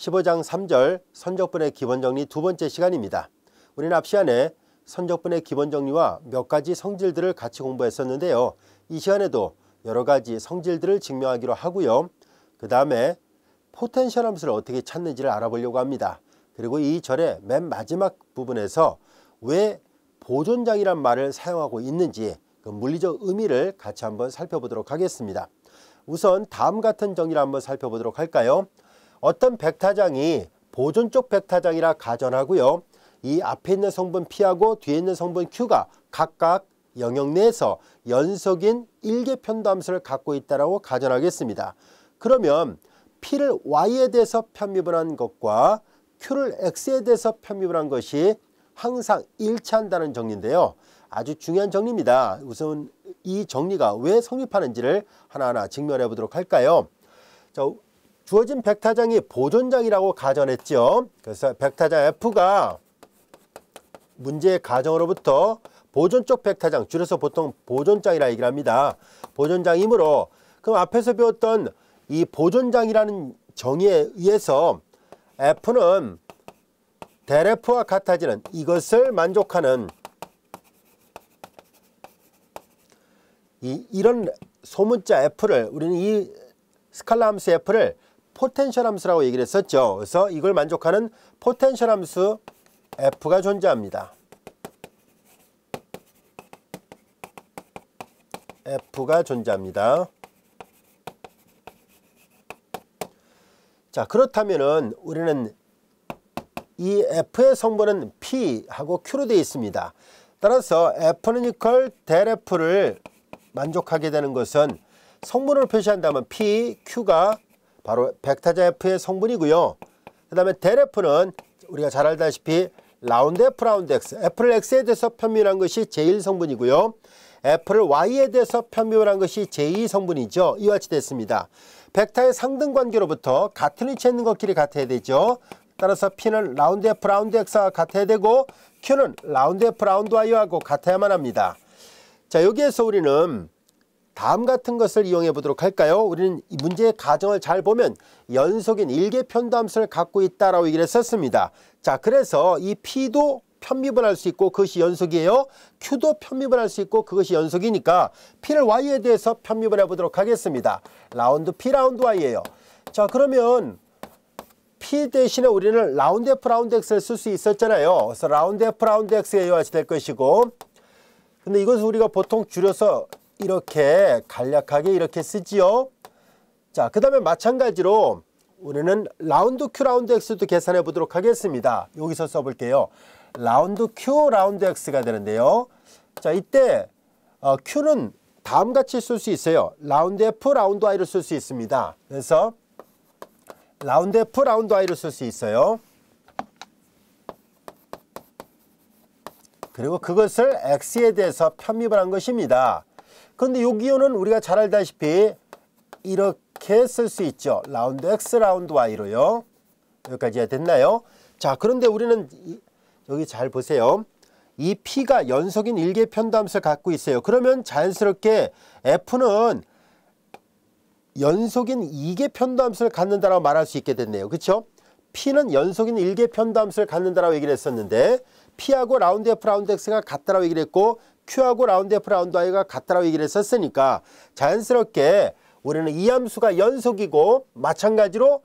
15장 3절 선적분의 기본정리 두 번째 시간입니다. 우리는 앞 시간에 선적분의 기본정리와 몇 가지 성질들을 같이 공부했었는데요. 이 시간에도 여러 가지 성질들을 증명하기로 하고요. 그 다음에 포텐셜 함수를 어떻게 찾는지를 알아보려고 합니다. 그리고 이 절의 맨 마지막 부분에서 왜 보존장이란 말을 사용하고 있는지 그 물리적 의미를 같이 한번 살펴보도록 하겠습니다. 우선 다음 같은 정리를 한번 살펴보도록 할까요? 어떤 백타장이 보존적 백타장이라 가정하고요. 이 앞에 있는 성분 P하고 뒤에 있는 성분 Q가 각각 영역 내에서 연속인 일개 편도함수를 갖고 있다고 가정하겠습니다. 그러면 P를 Y에 대해서 편미분 한 것과 Q를 X에 대해서 편미분 한 것이 항상 일치한다는 정리인데요. 아주 중요한 정리입니다. 우선 이 정리가 왜 성립하는지를 하나하나 증명해 보도록 할까요? 자, 주어진 백타장이 보존장이라고 가정했죠. 그래서 백타장 F가 문제의 가정으로부터 보존적 백타장, 줄여서 보통 보존장이라 얘기를 합니다. 보존장이므로 그럼 앞에서 배웠던 이 보존장이라는 정의에 의해서 F는 델 F와 같아지는 이것을 만족하는 이런 소문자 F를 우리는 이 스칼라 함수 F를 포텐셜 함수라고 얘기를 했었죠. 그래서 이걸 만족하는 포텐셜 함수 F가 존재합니다. F가 존재합니다. 자, 그렇다면은 우리는 이 F의 성분은 P하고 Q로 되어 있습니다. 따라서 F는 이퀄 델 F를 만족하게 되는 것은 성분을 표시한다면 P, Q가 바로 백타자 F의 성분이고요. 그 다음에 델 F는 우리가 잘 알다시피 라운드 F, 라운드 X, F를 X에 대해서 편미분한 것이 제1성분이고요. F를 Y에 대해서 편미분한 것이 제2성분이죠. 이와 같이 됐습니다. 백타의 상등관계로부터 같은 위치에 있는 것끼리 같아야 되죠. 따라서 P는 라운드 F, 라운드 X와 같아야 되고 Q는 라운드 F, 라운드 Y하고 같아야만 합니다. 자, 여기에서 우리는 다음 같은 것을 이용해 보도록 할까요? 우리는 이 문제의 가정을 잘 보면 연속인 일개 편도함수를 갖고 있다라고 얘기를 했었습니다. 자, 그래서 이 P도 편미분할 수 있고 그것이 연속이에요. Q도 편미분할 수 있고 그것이 연속이니까 P를 Y에 대해서 편미분해 보도록 하겠습니다. 라운드 P, 라운드 Y예요. 자, 그러면 P 대신에 우리는 라운드 F, 라운드 X를 쓸 수 있었잖아요. 그래서 라운드 F, 라운드 X가 이와 같이 될 것이고, 근데 이것을 우리가 보통 줄여서 이렇게 간략하게 이렇게 쓰지요. 자, 그 다음에 마찬가지로 우리는 라운드 Q, 라운드 X도 계산해 보도록 하겠습니다. 여기서 써볼게요. 라운드 Q, 라운드 X가 되는데요. 자, 이때 Q는 다음같이 쓸 수 있어요. 라운드 F, 라운드 Y를 쓸 수 있습니다. 그래서 라운드 F, 라운드 Y를 쓸 수 있어요. 그리고 그것을 X에 대해서 편미분한 것입니다. 그런데 이 기호는 우리가 잘 알다시피 이렇게 쓸 수 있죠. 라운드 X, 라운드 Y로요. 여기까지가 됐나요? 자, 그런데 우리는 여기 잘 보세요. 이 P가 연속인 일개 편도함수를 갖고 있어요. 그러면 자연스럽게 F는 연속인 2개 편도함수를 갖는다라고 말할 수 있게 됐네요. 그렇죠? P는 연속인 1개 편도함수를 갖는다라고 얘기를 했었는데 P하고 라운드 F, 라운드 X가 같다라고 얘기를 했고 Q하고 라운드 F, 라운드 Y가 같다라고 얘기를 했었으니까 자연스럽게 우리는 이 함수가 연속이고 마찬가지로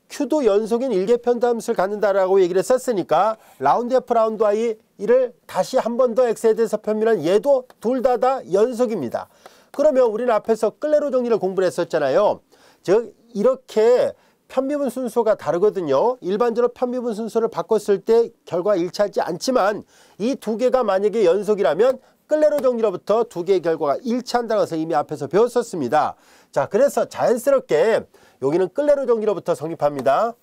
Q도 연속인 일개 편도함수를 갖는다라고 얘기를 했었으니까 라운드 F, 라운드 Y를 다시 한 번 더 X에 대해서 편미한 얘도 둘 다 연속입니다. 그러면 우리는 앞에서 클레로 정리를 공부를 했었잖아요. 즉 이렇게 편미분 순서가 다르거든요. 일반적으로 편미분 순서를 바꿨을 때 결과가 일치하지 않지만 이 두 개가 만약에 연속이라면 클레로 정리로부터 두 개의 결과가 일치한다는 것을 이미 앞에서 배웠었습니다. 자, 그래서 자연스럽게 여기는 클레로 정리로부터 성립합니다.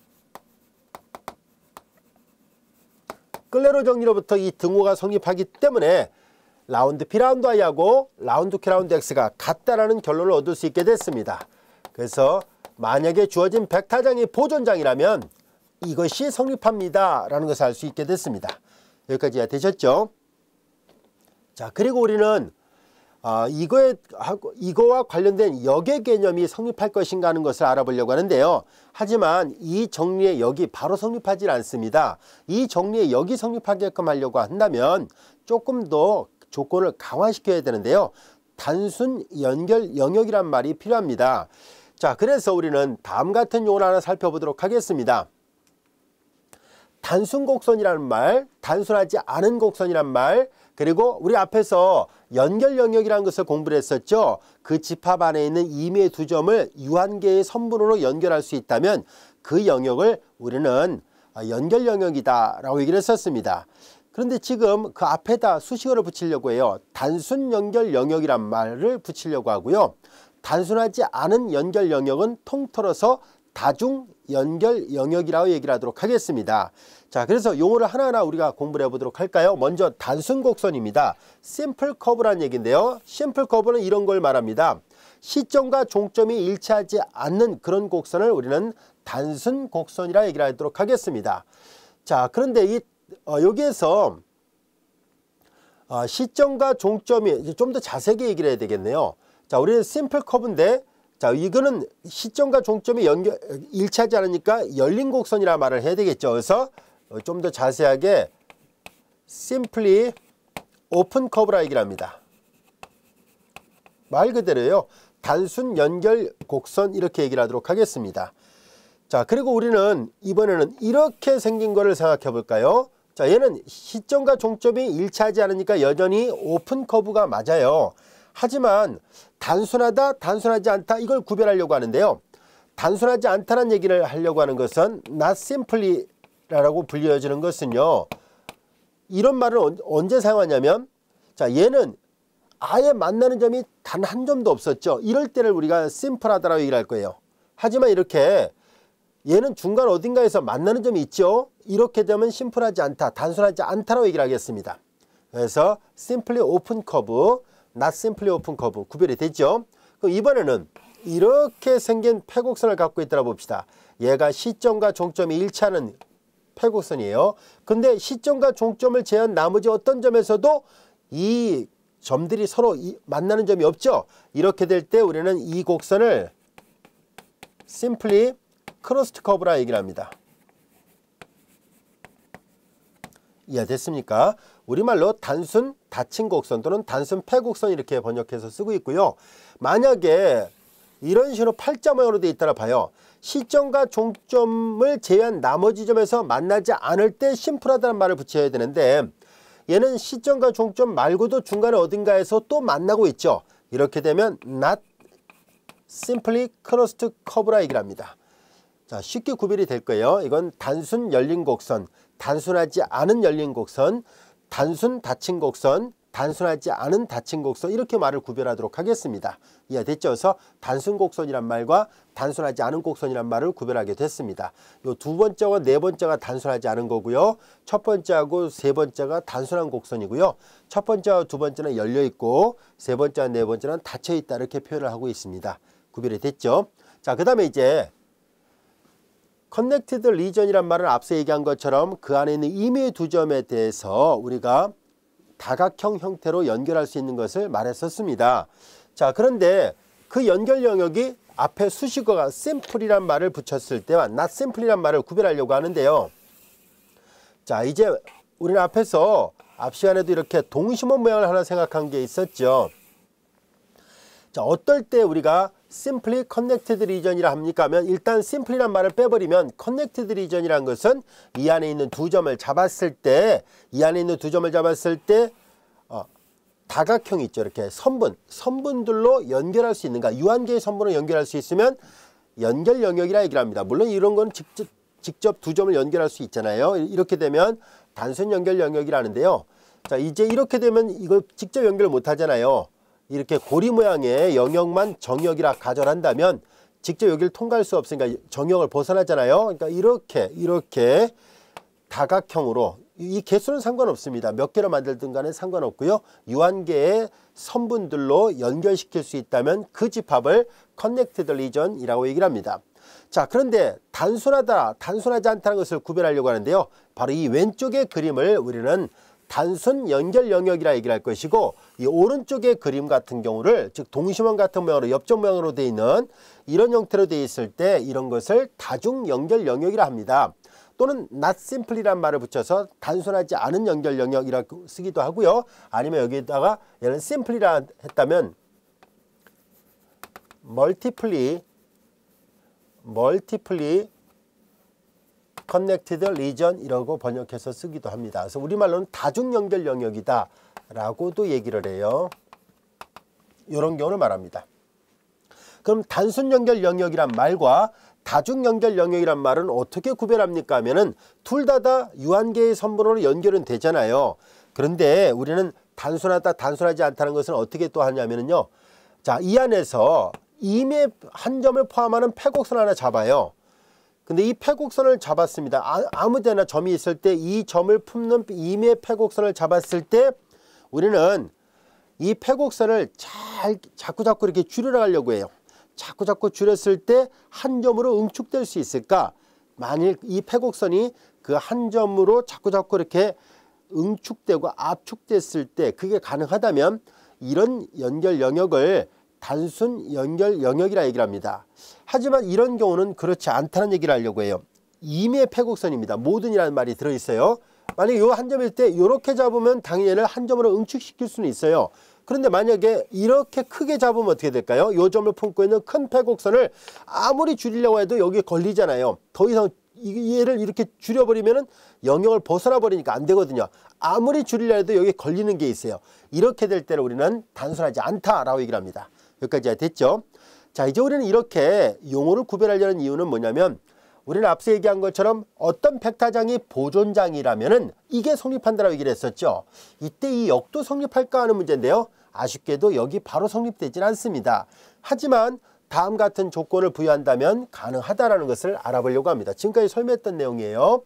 클레로 정리로부터 이 등호가 성립하기 때문에 라운드 P, 라운드 Y하고 라운드 Q, 라운드 X가 같다라는 결론을 얻을 수 있게 됐습니다. 그래서 만약에 주어진 백타장이 보존장이라면 이것이 성립합니다 라는 것을 알 수 있게 됐습니다. 여기까지 되셨죠? 자, 그리고 우리는 이거와 관련된 역의 개념이 성립할 것인가 하는 것을 알아보려고 하는데요. 하지만 이 정리의 역이 바로 성립하지 않습니다. 이 정리의 역이 성립하게끔 하려고 한다면 조금 더 조건을 강화시켜야 되는데요. 단순 연결 영역이란 말이 필요합니다. 자, 그래서 우리는 다음 같은 용어를 하나 살펴보도록 하겠습니다. 단순 곡선이라는 말, 단순하지 않은 곡선이란 말, 그리고 우리 앞에서 연결 영역이라는 것을 공부를 했었죠. 그 집합 안에 있는 임의의 두 점을 유한계의 선분으로 연결할 수 있다면 그 영역을 우리는 연결 영역이다 라고 얘기를 했었습니다. 그런데 지금 그 앞에다 수식어를 붙이려고 해요. 단순 연결 영역이란 말을 붙이려고 하고요. 단순하지 않은 연결 영역은 통틀어서 다중 연결 영역이라고 얘기를 하도록 하겠습니다. 자, 그래서 용어를 하나하나 우리가 공부를 해보도록 할까요? 먼저 단순 곡선입니다. 심플 커브라는 얘기인데요. 심플 커브는 이런 걸 말합니다. 시점과 종점이 일치하지 않는 그런 곡선을 우리는 단순 곡선이라 얘기를 하도록 하겠습니다. 자, 그런데 여기에서 시점과 종점이 좀 더 자세하게 얘기를 해야 되겠네요. 자, 우리는 심플 커브인데, 자, 이거는 시점과 종점이 일치하지 않으니까 열린 곡선이라 말을 해야 되겠죠. 그래서 좀 더 자세하게 simply open curve라 얘기를 합니다. 말 그대로요. 단순 연결 곡선 이렇게 얘기를 하도록 하겠습니다. 자, 그리고 우리는 이번에는 이렇게 생긴 거를 생각해 볼까요? 자, 얘는 시점과 종점이 일치하지 않으니까 여전히 오픈 커브가 맞아요. 하지만 단순하다, 단순하지 않다 이걸 구별하려고 하는데요. 단순하지 않다는 얘기를 하려고 하는 것은 not simply 라고 불려지는 것은요. 이런 말을 언제 사용하냐면, 자, 얘는 아예 만나는 점이 단 한 점도 없었죠. 이럴 때를 우리가 심플하다라고 얘기를 할 거예요. 하지만 이렇게 얘는 중간 어딘가에서 만나는 점이 있죠. 이렇게 되면 심플하지 않다, 단순하지 않다라고 얘기를 하겠습니다. 그래서 simply open curve, not simply open curve 구별이 됐죠. 그럼 이번에는 이렇게 생긴 패곡선을 갖고 있다고 봅시다. 얘가 시점과 종점이 일치하는 패곡선이에요. 근데 시점과 종점을 제한 나머지 어떤 점에서도 이 점들이 서로 만나는 점이 없죠. 이렇게 될 때 우리는 이 곡선을 simply crossed curve라 얘기를 합니다. 이해됐습니까? 우리말로 단순 닫힌 곡선 또는 단순 패곡선 이렇게 번역해서 쓰고 있고요. 만약에 이런 식으로 팔자 모양으로 되어 있다라 봐요. 시점과 종점을 제외한 나머지 점에서 만나지 않을 때 심플하다는 말을 붙여야 되는데, 얘는 시점과 종점 말고도 중간에 어딘가에서 또 만나고 있죠. 이렇게 되면 not simply crossed curve라 얘기를 합니다. 자, 쉽게 구별이 될 거예요. 이건 단순 열린 곡선, 단순하지 않은 열린 곡선, 단순 닫힌 곡선, 단순하지 않은 닫힌 곡선 이렇게 말을 구별하도록 하겠습니다. 이해됐죠? 그래서 단순 곡선이란 말과 단순하지 않은 곡선이란 말을 구별하게 됐습니다. 요 두 번째와 네 번째가 단순하지 않은 거고요. 첫 번째하고 세 번째가 단순한 곡선이고요. 첫 번째와 두 번째는 열려 있고 세 번째와 네 번째는 닫혀 있다 이렇게 표현을 하고 있습니다. 구별이 됐죠? 자, 그 다음에 이제 커넥티드 리전이란 말은 앞서 얘기한 것처럼 그 안에 있는 임의의 두 점에 대해서 우리가 다각형 형태로 연결할 수 있는 것을 말했었습니다. 자, 그런데 그 연결 영역이 앞에 수식어가 simple이란 말을 붙였을 때와 not simple이란 말을 구별하려고 하는데요. 자, 이제 우리는 앞에서 앞 시간에도 이렇게 동심원 모양을 하나 생각한 게 있었죠. 자, 어떨 때 우리가 simply connected region이라 합니까 하면, 일단 simply란 말을 빼버리면 connected region이란 것은 이 안에 있는 두 점을 잡았을 때, 다각형이 있죠. 이렇게 선분들로 연결할 수 있는가, 유한계의 선분으로 연결할 수 있으면 연결 영역이라 얘기를 합니다. 물론 이런 건 직접 두 점을 연결할 수 있잖아요. 이렇게 되면 단순 연결 영역이라는데요. 자, 이제 이렇게 되면 이걸 직접 연결을 못 하잖아요. 이렇게 고리 모양의 영역만 정역이라 가정한다면 직접 여기를 통과할 수 없으니까 정역을 벗어나잖아요. 그러니까 이렇게 다각형으로, 이 개수는 상관없습니다. 몇 개로 만들든 간에 상관없고요. 유한계의 선분들로 연결시킬 수 있다면 그 집합을 connected region이라고 얘기를 합니다. 자, 그런데 단순하다, 단순하지 않다는 것을 구별하려고 하는데요. 바로 이 왼쪽의 그림을 우리는 단순 연결 영역이라 얘기를 할 것이고, 이 오른쪽의 그림 같은 경우를, 즉 동심원 같은 모양으로 엽전 모양으로 되어 있는 이런 형태로 되어 있을 때 이런 것을 다중 연결 영역이라 합니다. 또는 not simply란 말을 붙여서 단순하지 않은 연결 영역이라고 쓰기도 하고요. 아니면 여기에다가 얘는 simply라 했다면 multiply connected region 이라고 번역해서 쓰기도 합니다. 그래서 우리말로는 다중 연결 영역이다 라고도 얘기를 해요. 이런 경우를 말합니다. 그럼 단순 연결 영역이란 말과 다중 연결 영역이란 말은 어떻게 구별합니까 하면은 둘 다 유한계의 선분으로 연결은 되잖아요. 그런데 우리는 단순하다 단순하지 않다는 것은 어떻게 또 하냐면요, 자, 이 안에서 임의 한 점을 포함하는 패곡선 하나 잡아요. 근데 이 패곡선을 잡았습니다. 아무데나 점이 있을 때 이 점을 품는 임의 패곡선을 잡았을 때 우리는 이 패곡선을 자꾸 이렇게 줄여 가려고 해요. 자꾸 줄였을 때 한 점으로 응축될 수 있을까? 만일 이 패곡선이 그 한 점으로 자꾸 이렇게 응축되고 압축됐을 때 그게 가능하다면 이런 연결 영역을 단순 연결 영역이라 얘기를 합니다. 하지만 이런 경우는 그렇지 않다는 얘기를 하려고 해요. 임의 패곡선입니다. 모든이라는 말이 들어있어요. 만약에 요 한 점일 때 이렇게 잡으면 당연히 얘를 한 점으로 응축시킬 수는 있어요. 그런데 만약에 이렇게 크게 잡으면 어떻게 될까요? 요 점을 품고 있는 큰 패곡선을 아무리 줄이려고 해도 여기에 걸리잖아요. 더 이상 얘를 이렇게 줄여버리면 영역을 벗어나 버리니까 안 되거든요. 아무리 줄이려 해도 여기에 걸리는 게 있어요. 이렇게 될 때는 우리는 단순하지 않다라고 얘기를 합니다. 여기까지 됐죠? 자, 이제 우리는 이렇게 용어를 구별하려는 이유는 뭐냐면, 우리는 앞서 얘기한 것처럼 어떤 벡터장이 보존장이라면은 이게 성립한다라고 얘기를 했었죠. 이때 이 역도 성립할까 하는 문제인데요. 아쉽게도 여기 바로 성립되진 않습니다. 하지만 다음 같은 조건을 부여한다면 가능하다라는 것을 알아보려고 합니다. 지금까지 설명했던 내용이에요.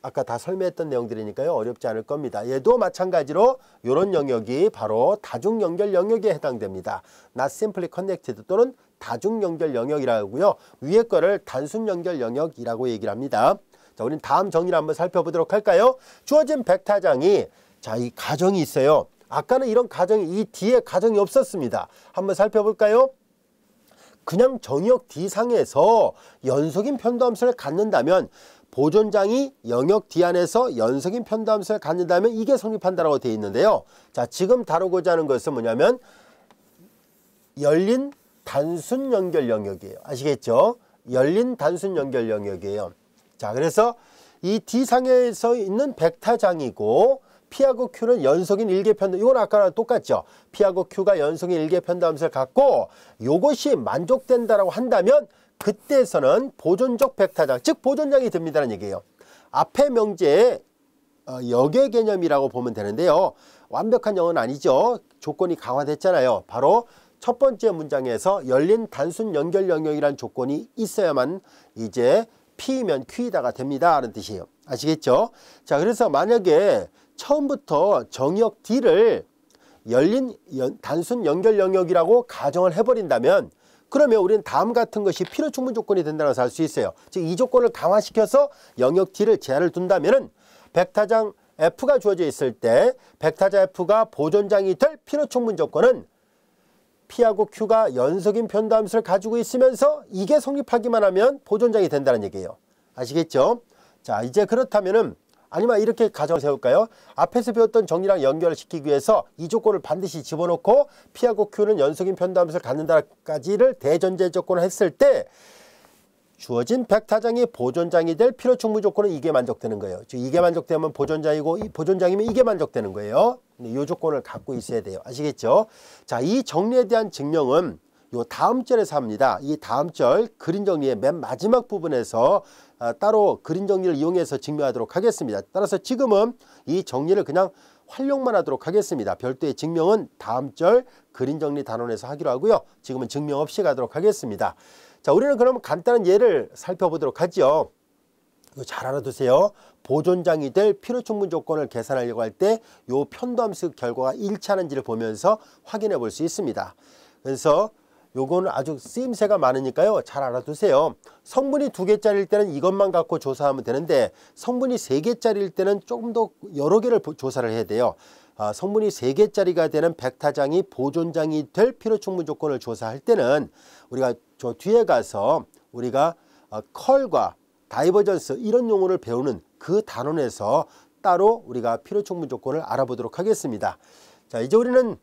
아까 다 설명했던 내용들이니까요. 어렵지 않을 겁니다. 얘도 마찬가지로 이런 영역이 바로 다중 연결 영역에 해당됩니다. not simply connected 또는 다중 연결 영역이라고요. 위에 거를 단순 연결 영역이라고 얘기를 합니다. 자, 우린 다음 정의를 한번 살펴보도록 할까요? 주어진 벡터장이, 자, 이 가정이 있어요. 아까는 이런 가정이, 이 뒤에 가정이 없었습니다. 한번 살펴볼까요? 그냥 정역 D상에서 연속인 편도함수를 갖는다면, 보존장이 영역 D 안에서 연속인 편도함수를 갖는다면 이게 성립한다라고 되어 있는데요. 자, 지금 다루고자 하는 것은 뭐냐면 열린 단순 연결 영역이에요. 아시겠죠? 열린 단순 연결 영역이에요. 자, 그래서 이 D상에서 있는 벡터장이고 P하고 Q는 연속인 일개 편도, 이건 아까랑 똑같죠? P하고 Q가 연속인 일개 편도함수를 갖고 요것이 만족된다라고 한다면 그때서는 보존적 벡터장, 즉 보존장이 됩니다라는 얘기예요. 앞의 명제의 역의 개념이라고 보면 되는데요. 완벽한 영어는 아니죠. 조건이 강화됐잖아요. 바로 첫 번째 문장에서 열린 단순 연결 영역이라는 조건이 있어야만 이제 P이면 Q이다가 됩니다 하는 뜻이에요. 아시겠죠? 자, 그래서 만약에 처음부터 정역 D를 열린 단순 연결 영역이라고 가정을 해버린다면, 그러면 우리는 다음 같은 것이 필요 충분 조건이 된다고 해서 알 수 있어요. 즉 이 조건을 강화시켜서 영역 D를 제한을 둔다면은 벡터장 F가 주어져 있을 때 벡터장 F가 보존장이 될 필요 충분 조건은 P하고 Q가 연속인 편도함수를 가지고 있으면서 이게 성립하기만 하면 보존장이 된다는 얘기예요. 아시겠죠? 자, 이제 그렇다면은, 아니면 이렇게 가정을 세울까요? 앞에서 배웠던 정리랑 연결을 시키기 위해서 이 조건을 반드시 집어넣고 P하고 Q는 연속인 편도함수를 갖는다까지를 대전제 조건을 했을 때 주어진 벡터장이 보존장이 될 필요 충분 조건은 이게 만족되는 거예요. 즉 이게 만족되면 보존장이고, 이 보존장이면 이게 만족되는 거예요. 근데 이 조건을 갖고 있어야 돼요. 아시겠죠? 자, 이 정리에 대한 증명은 요 다음 절에서 합니다. 이 다음 절 그림 정리의 맨 마지막 부분에서 따로 그림 정리를 이용해서 증명하도록 하겠습니다. 따라서 지금은 이 정리를 그냥 활용만 하도록 하겠습니다. 별도의 증명은 다음 절 그림 정리 단원에서 하기로 하고요. 지금은 증명 없이 가도록 하겠습니다. 자, 우리는 그럼 간단한 예를 살펴보도록 하죠. 이거 잘 알아두세요. 보존장이 될 필요 충분 조건을 계산하려고 할 때 요 편도함수 결과가 일치하는지를 보면서 확인해 볼 수 있습니다. 그래서 요거는 아주 쓰임새가 많으니까요. 잘 알아두세요. 성분이 2개짜리일 때는 이것만 갖고 조사하면 되는데 성분이 3개짜리일 때는 조금 더 여러 개를 조사를 해야 돼요. 성분이 3개짜리가 되는 백타장이 보존장이 될 필요충분 조건을 조사할 때는 우리가 저 뒤에 가서 우리가 컬과 다이버전스 이런 용어를 배우는 그 단원에서 따로 우리가 필요충분 조건을 알아보도록 하겠습니다. 자, 이제 우리는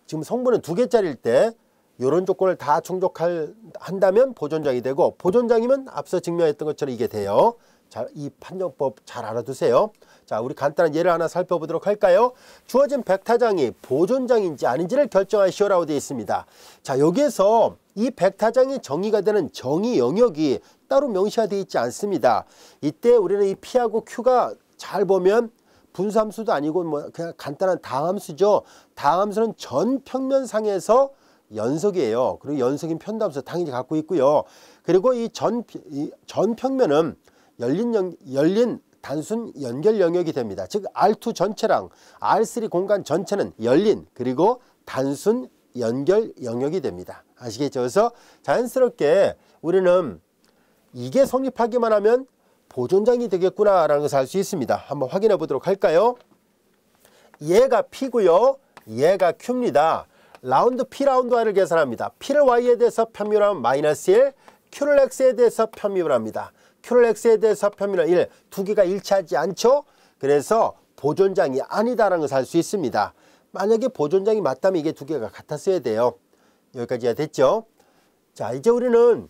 지금 성분은 2개짜리일 때 이런 조건을 다 충족한다면 보존장이 되고, 보존장이면 앞서 증명했던 것처럼 이게 돼요. 자, 이 판정법 잘 알아두세요. 자, 우리 간단한 예를 하나 살펴보도록 할까요? 주어진 백타장이 보존장인지 아닌지를 결정하시오라고 되어 있습니다. 자, 여기에서 이 백타장이 정의가 되는 정의 영역이 따로 명시가 되어 있지 않습니다. 이때 우리는 이 P하고 Q가 잘 보면 분수함수도 아니고 뭐 그냥 간단한 다함수죠. 다함수는 전 평면상에서 연속이에요. 그리고 연속인 편도함수 당연히 갖고 있고요. 그리고 이 전 평면은 열린 단순 연결 영역이 됩니다. 즉 R2 전체랑 R3 공간 전체는 열린 그리고 단순 연결 영역이 됩니다. 아시겠죠? 그래서 자연스럽게 우리는 이게 성립하기만 하면 보존장이 되겠구나 라는 것을 알 수 있습니다. 한번 확인해 보도록 할까요? 얘가 P고요. 얘가 Q입니다. 라운드 P 라운드 Y를 계산합니다. P를 Y에 대해서 편미하면 마이너스 1, Q를 X에 대해서 편미를 합니다. Q를 X에 대해서 편미는 1, 두 개가 일치하지 않죠? 그래서 보존장이 아니다라는 것을 알 수 있습니다. 만약에 보존장이 맞다면 이게 두 개가 같았어야 돼요. 여기까지가 됐죠? 자, 이제 우리는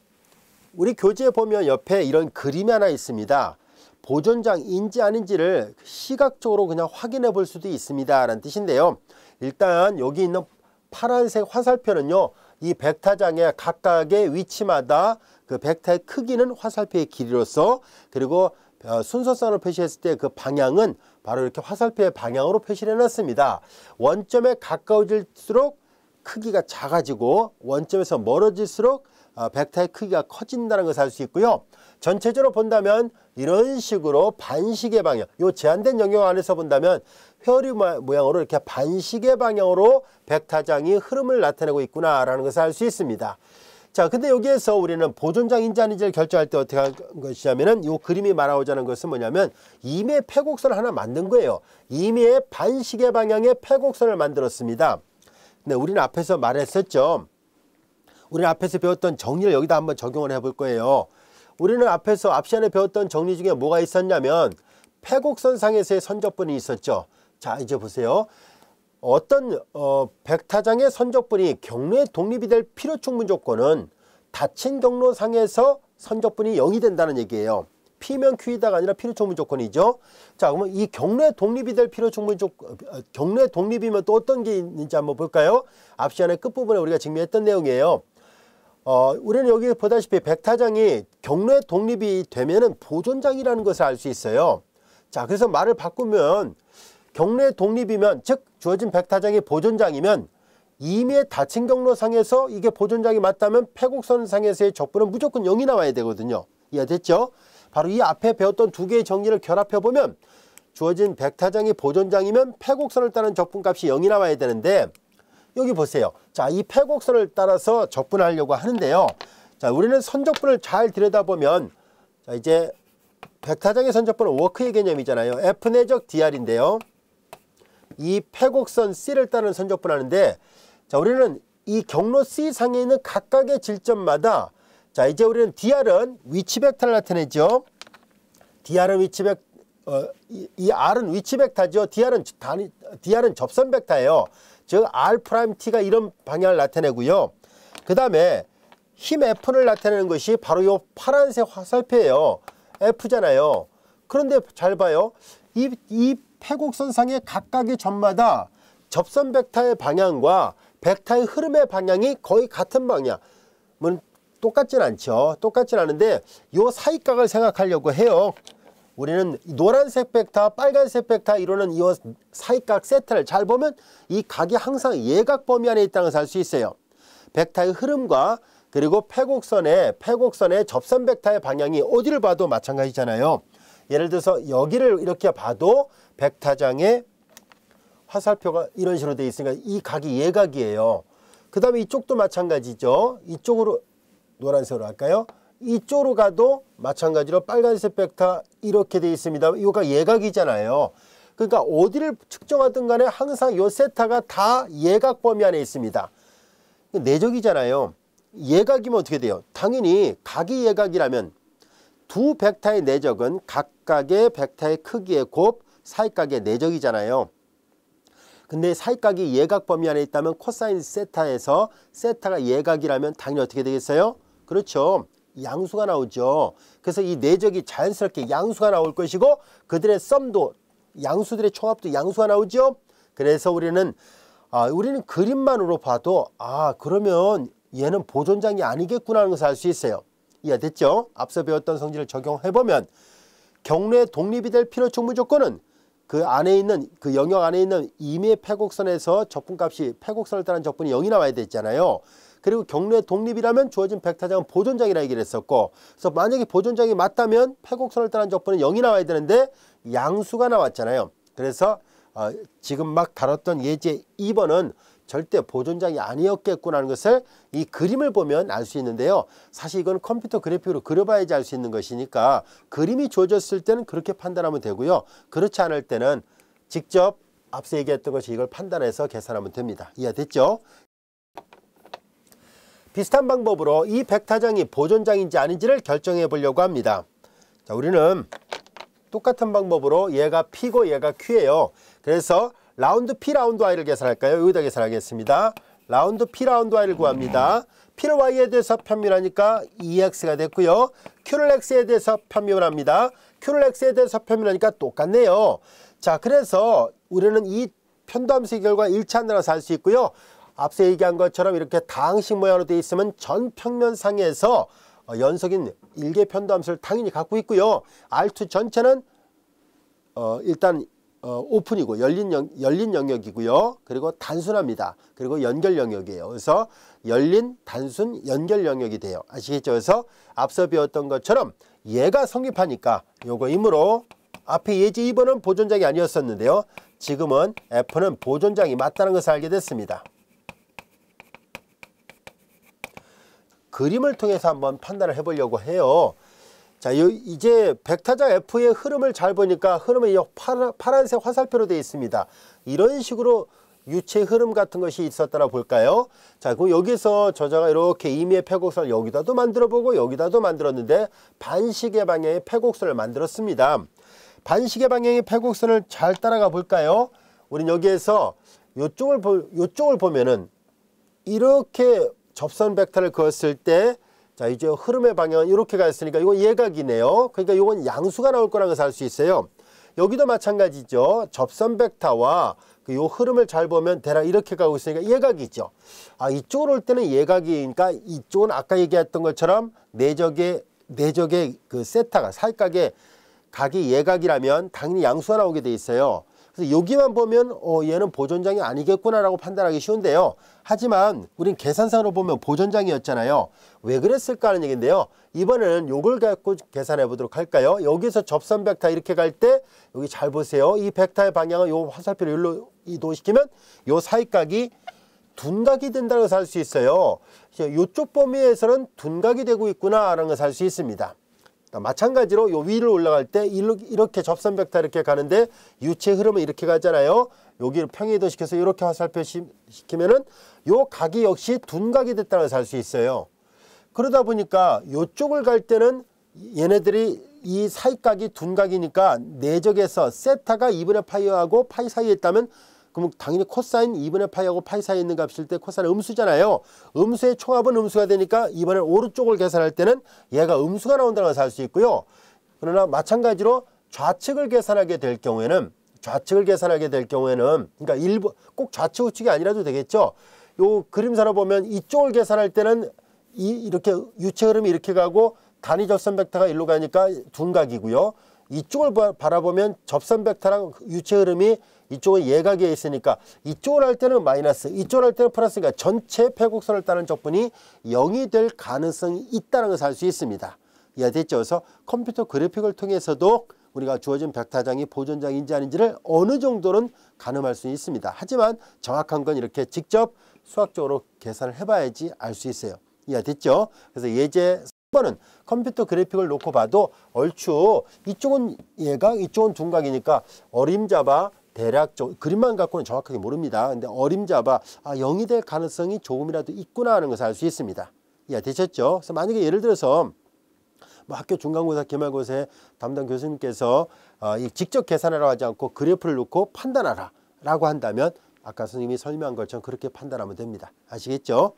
우리 교재에 보면 옆에 이런 그림이 하나 있습니다. 보존장인지 아닌지를 시각적으로 그냥 확인해 볼 수도 있습니다 라는 뜻인데요. 일단 여기 있는 파란색 화살표는요, 이 백타장의 각각의 위치마다 그 백타의 크기는 화살표의 길이로서, 그리고 순서선을 표시했을 때 그 방향은 바로 이렇게 화살표의 방향으로 표시를 해놨습니다. 원점에 가까워질수록 크기가 작아지고 원점에서 멀어질수록 백타의 크기가 커진다는 것을 알 수 있고요. 전체적으로 본다면 이런 식으로 반시계 방향, 요 제한된 영역 안에서 본다면 회오리 모양으로 이렇게 반시계 방향으로 백타장이 흐름을 나타내고 있구나라는 것을 알 수 있습니다. 자, 근데 여기에서 우리는 보존장인지 아닌지를 결정할 때 어떻게 할 것이냐면은 요 그림이 말하고자 하는 것은 뭐냐면 임의의 패곡선을 하나 만든 거예요. 임의의 반시계 방향의 패곡선을 만들었습니다. 근데 우리는 앞에서 말했었죠. 우리는 앞에서 배웠던 정리를 여기다 한번 적용을 해볼 거예요. 우리는 앞에서 앞 시간에 배웠던 정리 중에 뭐가 있었냐면 패곡선상에서의 선적분이 있었죠. 자, 이제 보세요. 어떤 백타장의 선적분이 경로에 독립이 될 필요충분 조건은 닫힌 경로상에서 선적분이 0이 된다는 얘기예요. P면 Q이다가 아니라 필요충분 조건이죠. 자, 그러면 이 경로에 독립이 될 필요충분 조건, 경로에 독립이면 또 어떤 게 있는지 한번 볼까요? 앞 시간에 끝부분에 우리가 증명했던 내용이에요. 우리는 여기 보다시피 백타장이 경로에 독립이 되면은 보존장이라는 것을 알 수 있어요. 자, 그래서 말을 바꾸면 경로에 독립이면, 즉 주어진 백타장이 보존장이면 임의의 닫힌 경로상에서 이게 보존장이 맞다면 패곡선상에서의 적분은 무조건 0이 나와야 되거든요. 이해됐죠? 바로 이 앞에 배웠던 두 개의 정리를 결합해 보면 주어진 백타장이 보존장이면 패곡선을 따른 적분값이 0이 나와야 되는데, 여기 보세요. 자, 이 패곡선을 따라서 적분하려고 하는데요. 자, 우리는 선적분을 잘 들여다보면, 자, 이제 백타장의 선적분은 워크의 개념이잖아요. F 내적 DR인데요. 이 패곡선 C를 따른 선적분 하는데, 자, 우리는 이 경로 C 상에 있는 각각의 질점마다, 자, 이제 우리는 DR은 위치 벡터를 나타내죠. DR은 위치 이 R은 위치 벡터죠. DR은 접선 벡터예요. 즉 R'T가 이런 방향을 나타내고요. 그 다음에 힘 F를 나타내는 것이 바로 이 파란색 화살표예요. F잖아요. 그런데 잘 봐요. 이 패곡선상의 각각의 점마다 접선 벡터의 방향과 벡터의 흐름의 방향이 거의 같은 방향. 똑같진 않죠. 똑같진 않은데 이 사이각을 생각하려고 해요. 우리는 노란색 벡터, 빨간색 벡터 이루는 이 사이각 세트를 잘 보면 이 각이 항상 예각 범위 안에 있다는 것을 알 수 있어요. 벡터의 흐름과 그리고 패곡선의 접선 벡터의 방향이 어디를 봐도 마찬가지잖아요. 예를 들어서 여기를 이렇게 봐도 백타장의 화살표가 이런 식으로 되어 있으니까 이 각이 예각이에요. 그 다음에 이쪽도 마찬가지죠. 이쪽으로 노란색으로 할까요? 이쪽으로 가도 마찬가지로 빨간색 벡터 이렇게 되어 있습니다. 이거가 예각이잖아요. 그러니까 어디를 측정하든 간에 항상 이 세타가 다 예각 범위 안에 있습니다. 내적이잖아요. 예각이면 어떻게 돼요? 당연히 각이 예각이라면 두 벡터의 내적은 각각의 벡터의 크기의 곱 사이각의 내적이잖아요. 근데 사이각이 예각 범위 안에 있다면 코사인 세타에서 세타가 예각이라면 당연히 어떻게 되겠어요? 그렇죠. 양수가 나오죠. 그래서 이 내적이 자연스럽게 양수가 나올 것이고 그들의 썸도 양수들의 총합도 양수가 나오죠. 그래서 우리는 그림만으로 봐도 그러면 얘는 보존장이 아니겠구나 하는 것을 알 수 있어요. 이해됐죠? 앞서 배웠던 성질을 적용해보면 경로의 독립이 될 필요적 무조건은 그 안에 있는 그 영역 안에 있는 임의의 패곡선에서 적분값이 패곡선을 따른 적분이 0이 나와야 되잖아요. 그리고 경로의 독립이라면 주어진 벡터장은 보존장이라 얘기를 했었고, 그래서 만약에 보존장이 맞다면 패곡선을 따른 적분은 0이 나와야 되는데 양수가 나왔잖아요. 그래서 지금 막 다뤘던 예제 2번은 절대 보존장이 아니었겠구나 하는 것을 이 그림을 보면 알 수 있는데요. 사실 이건 컴퓨터 그래픽으로 그려봐야지 알 수 있는 것이니까 그림이 주어졌을 때는 그렇게 판단하면 되고요. 그렇지 않을 때는 직접 앞서 얘기했던 것이 이걸 판단해서 계산하면 됩니다. 이해됐죠? 비슷한 방법으로 이 벡터장이 보존장인지 아닌지를 결정해 보려고 합니다. 자, 우리는 똑같은 방법으로 얘가 P고 얘가 Q예요. 그래서 라운드 P 라운드 Y를 계산할까요? 여기다 계산하겠습니다. 라운드 P 라운드 Y를 구합니다. P를 Y에 대해서 편미하니까 2X가 됐고요. Q를 X에 대해서 편미합니다. Q를 X에 대해서 편미하니까 똑같네요. 자, 그래서 우리는 이 편도함수의 결과 일치한다고 할 수 있고요. 앞서 얘기한 것처럼 이렇게 다항식 모양으로 되어 있으면 전 평면상에서 연속인 일개 편도함수를 당연히 갖고 있고요. R2 전체는 일단 오픈이고 열린 영역이고요. 그리고 단순합니다. 그리고 연결 영역이에요. 그래서 열린 단순 연결 영역이 돼요. 아시겠죠? 그래서 앞서 배웠던 것처럼 얘가 성립하니까 요거이므로 앞에 예제 2번은 보존장이 아니었었는데요. 지금은 F는 보존장이 맞다는 것을 알게 됐습니다. 그림을 통해서 한번 판단을 해보려고 해요. 자, 이제 벡터장 F의 흐름을 잘 보니까 흐름이 파란색 화살표로 되어 있습니다. 이런 식으로 유체 흐름 같은 것이 있었다나 볼까요? 자, 그럼 여기서 저자가 이렇게 임의의 패곡선을 여기다도 만들어보고 여기다도 만들었는데 반시계 방향의 패곡선을 만들었습니다. 반시계 방향의 패곡선을 잘 따라가 볼까요? 우린 여기에서 요쪽을 보면은 이렇게 접선 벡터를 그었을 때 자, 이제 흐름의 방향은 이렇게 갔으니까 이거 예각이네요. 그러니까 이건 양수가 나올 거라는 것을 알 수 있어요. 여기도 마찬가지죠. 접선 벡터와 요 흐름을 잘 보면 대략 이렇게 가고 있으니까 예각이죠. 이쪽으로 올 때는 예각이니까 이쪽은 아까 얘기했던 것처럼 내적의 그 세타가 사이각의 각이 예각이라면 당연히 양수가 나오게 돼 있어요. 그래서 여기만 보면 얘는 보존장이 아니겠구나라고 판단하기 쉬운데요. 하지만 우린 계산상으로 보면 보존장이었잖아요. 왜 그랬을까 하는 얘기인데요. 이번에는 요걸 갖고 계산해 보도록 할까요? 여기서 접선 벡터 이렇게 갈 때 여기 잘 보세요. 이 벡터의 방향은 요 화살표를 여기로 이동시키면 요 사이각이 둔각이 된다는 것을 알 수 있어요. 이쪽 범위에서는 둔각이 되고 있구나라는 것을 알 수 있습니다. 마찬가지로 요 위를 올라갈 때 이렇게 접선 벡터 이렇게 가는데 유체 흐름은 이렇게 가잖아요. 여기를 평행이동시켜서 이렇게 화살표 시키면은 요 각이 역시 둔각이 됐다는 것을 알 수 있어요. 그러다 보니까 요쪽을 갈 때는 얘네들이 이 사이각이 둔각이니까 내적에서 세타가 2분의 파이하고 파이 사이에 있다면 그럼 당연히 코사인 2분의 파이하고 파이 사이에 있는 값일 때 코사인 음수잖아요. 음수의 총합은 음수가 되니까 이번엔 오른쪽을 계산할 때는 얘가 음수가 나온다는 것을 알 수 있고요. 그러나 마찬가지로 좌측을 계산하게 될 경우에는 그러니까 꼭 좌측 우측이 아니라도 되겠죠. 요 그림사로 보면 이쪽을 계산할 때는 이렇게 유체 흐름이 이렇게 가고 단위 접선 벡터가 일로 가니까 둔각이고요. 이쪽을 바라보면 접선 벡터랑 유체 흐름이 이쪽은 예각에 있으니까 이쪽을 할 때는 마이너스, 이쪽을 할 때는 플러스니까 전체 패곡선을 따른 적분이 0이 될 가능성이 있다는 것을 알 수 있습니다. 이해됐죠? 그래서 컴퓨터 그래픽을 통해서도 우리가 주어진 백타장이 보존장인지 아닌지를 어느 정도는 가늠할 수 있습니다. 하지만 정확한 건 이렇게 직접 수학적으로 계산을 해봐야지 알 수 있어요. 이해됐죠? 그래서 예제 3번은 컴퓨터 그래픽을 놓고 봐도 얼추 이쪽은 얘가 이쪽은 둔각이니까 어림잡아 대략적 그림만 갖고는 정확하게 모릅니다. 근데 어림잡아 0이 될 가능성이 조금이라도 있구나 하는 것을 알 수 있습니다. 이해되셨죠? 그래서 만약에 예를 들어서 뭐 학교 중간고사 기말고사에 담당 교수님께서 직접 계산하라고 하지 않고 그래프를 놓고 판단하라 라고 한다면 아까 선생님이 설명한 것처럼 그렇게 판단하면 됩니다. 아시겠죠?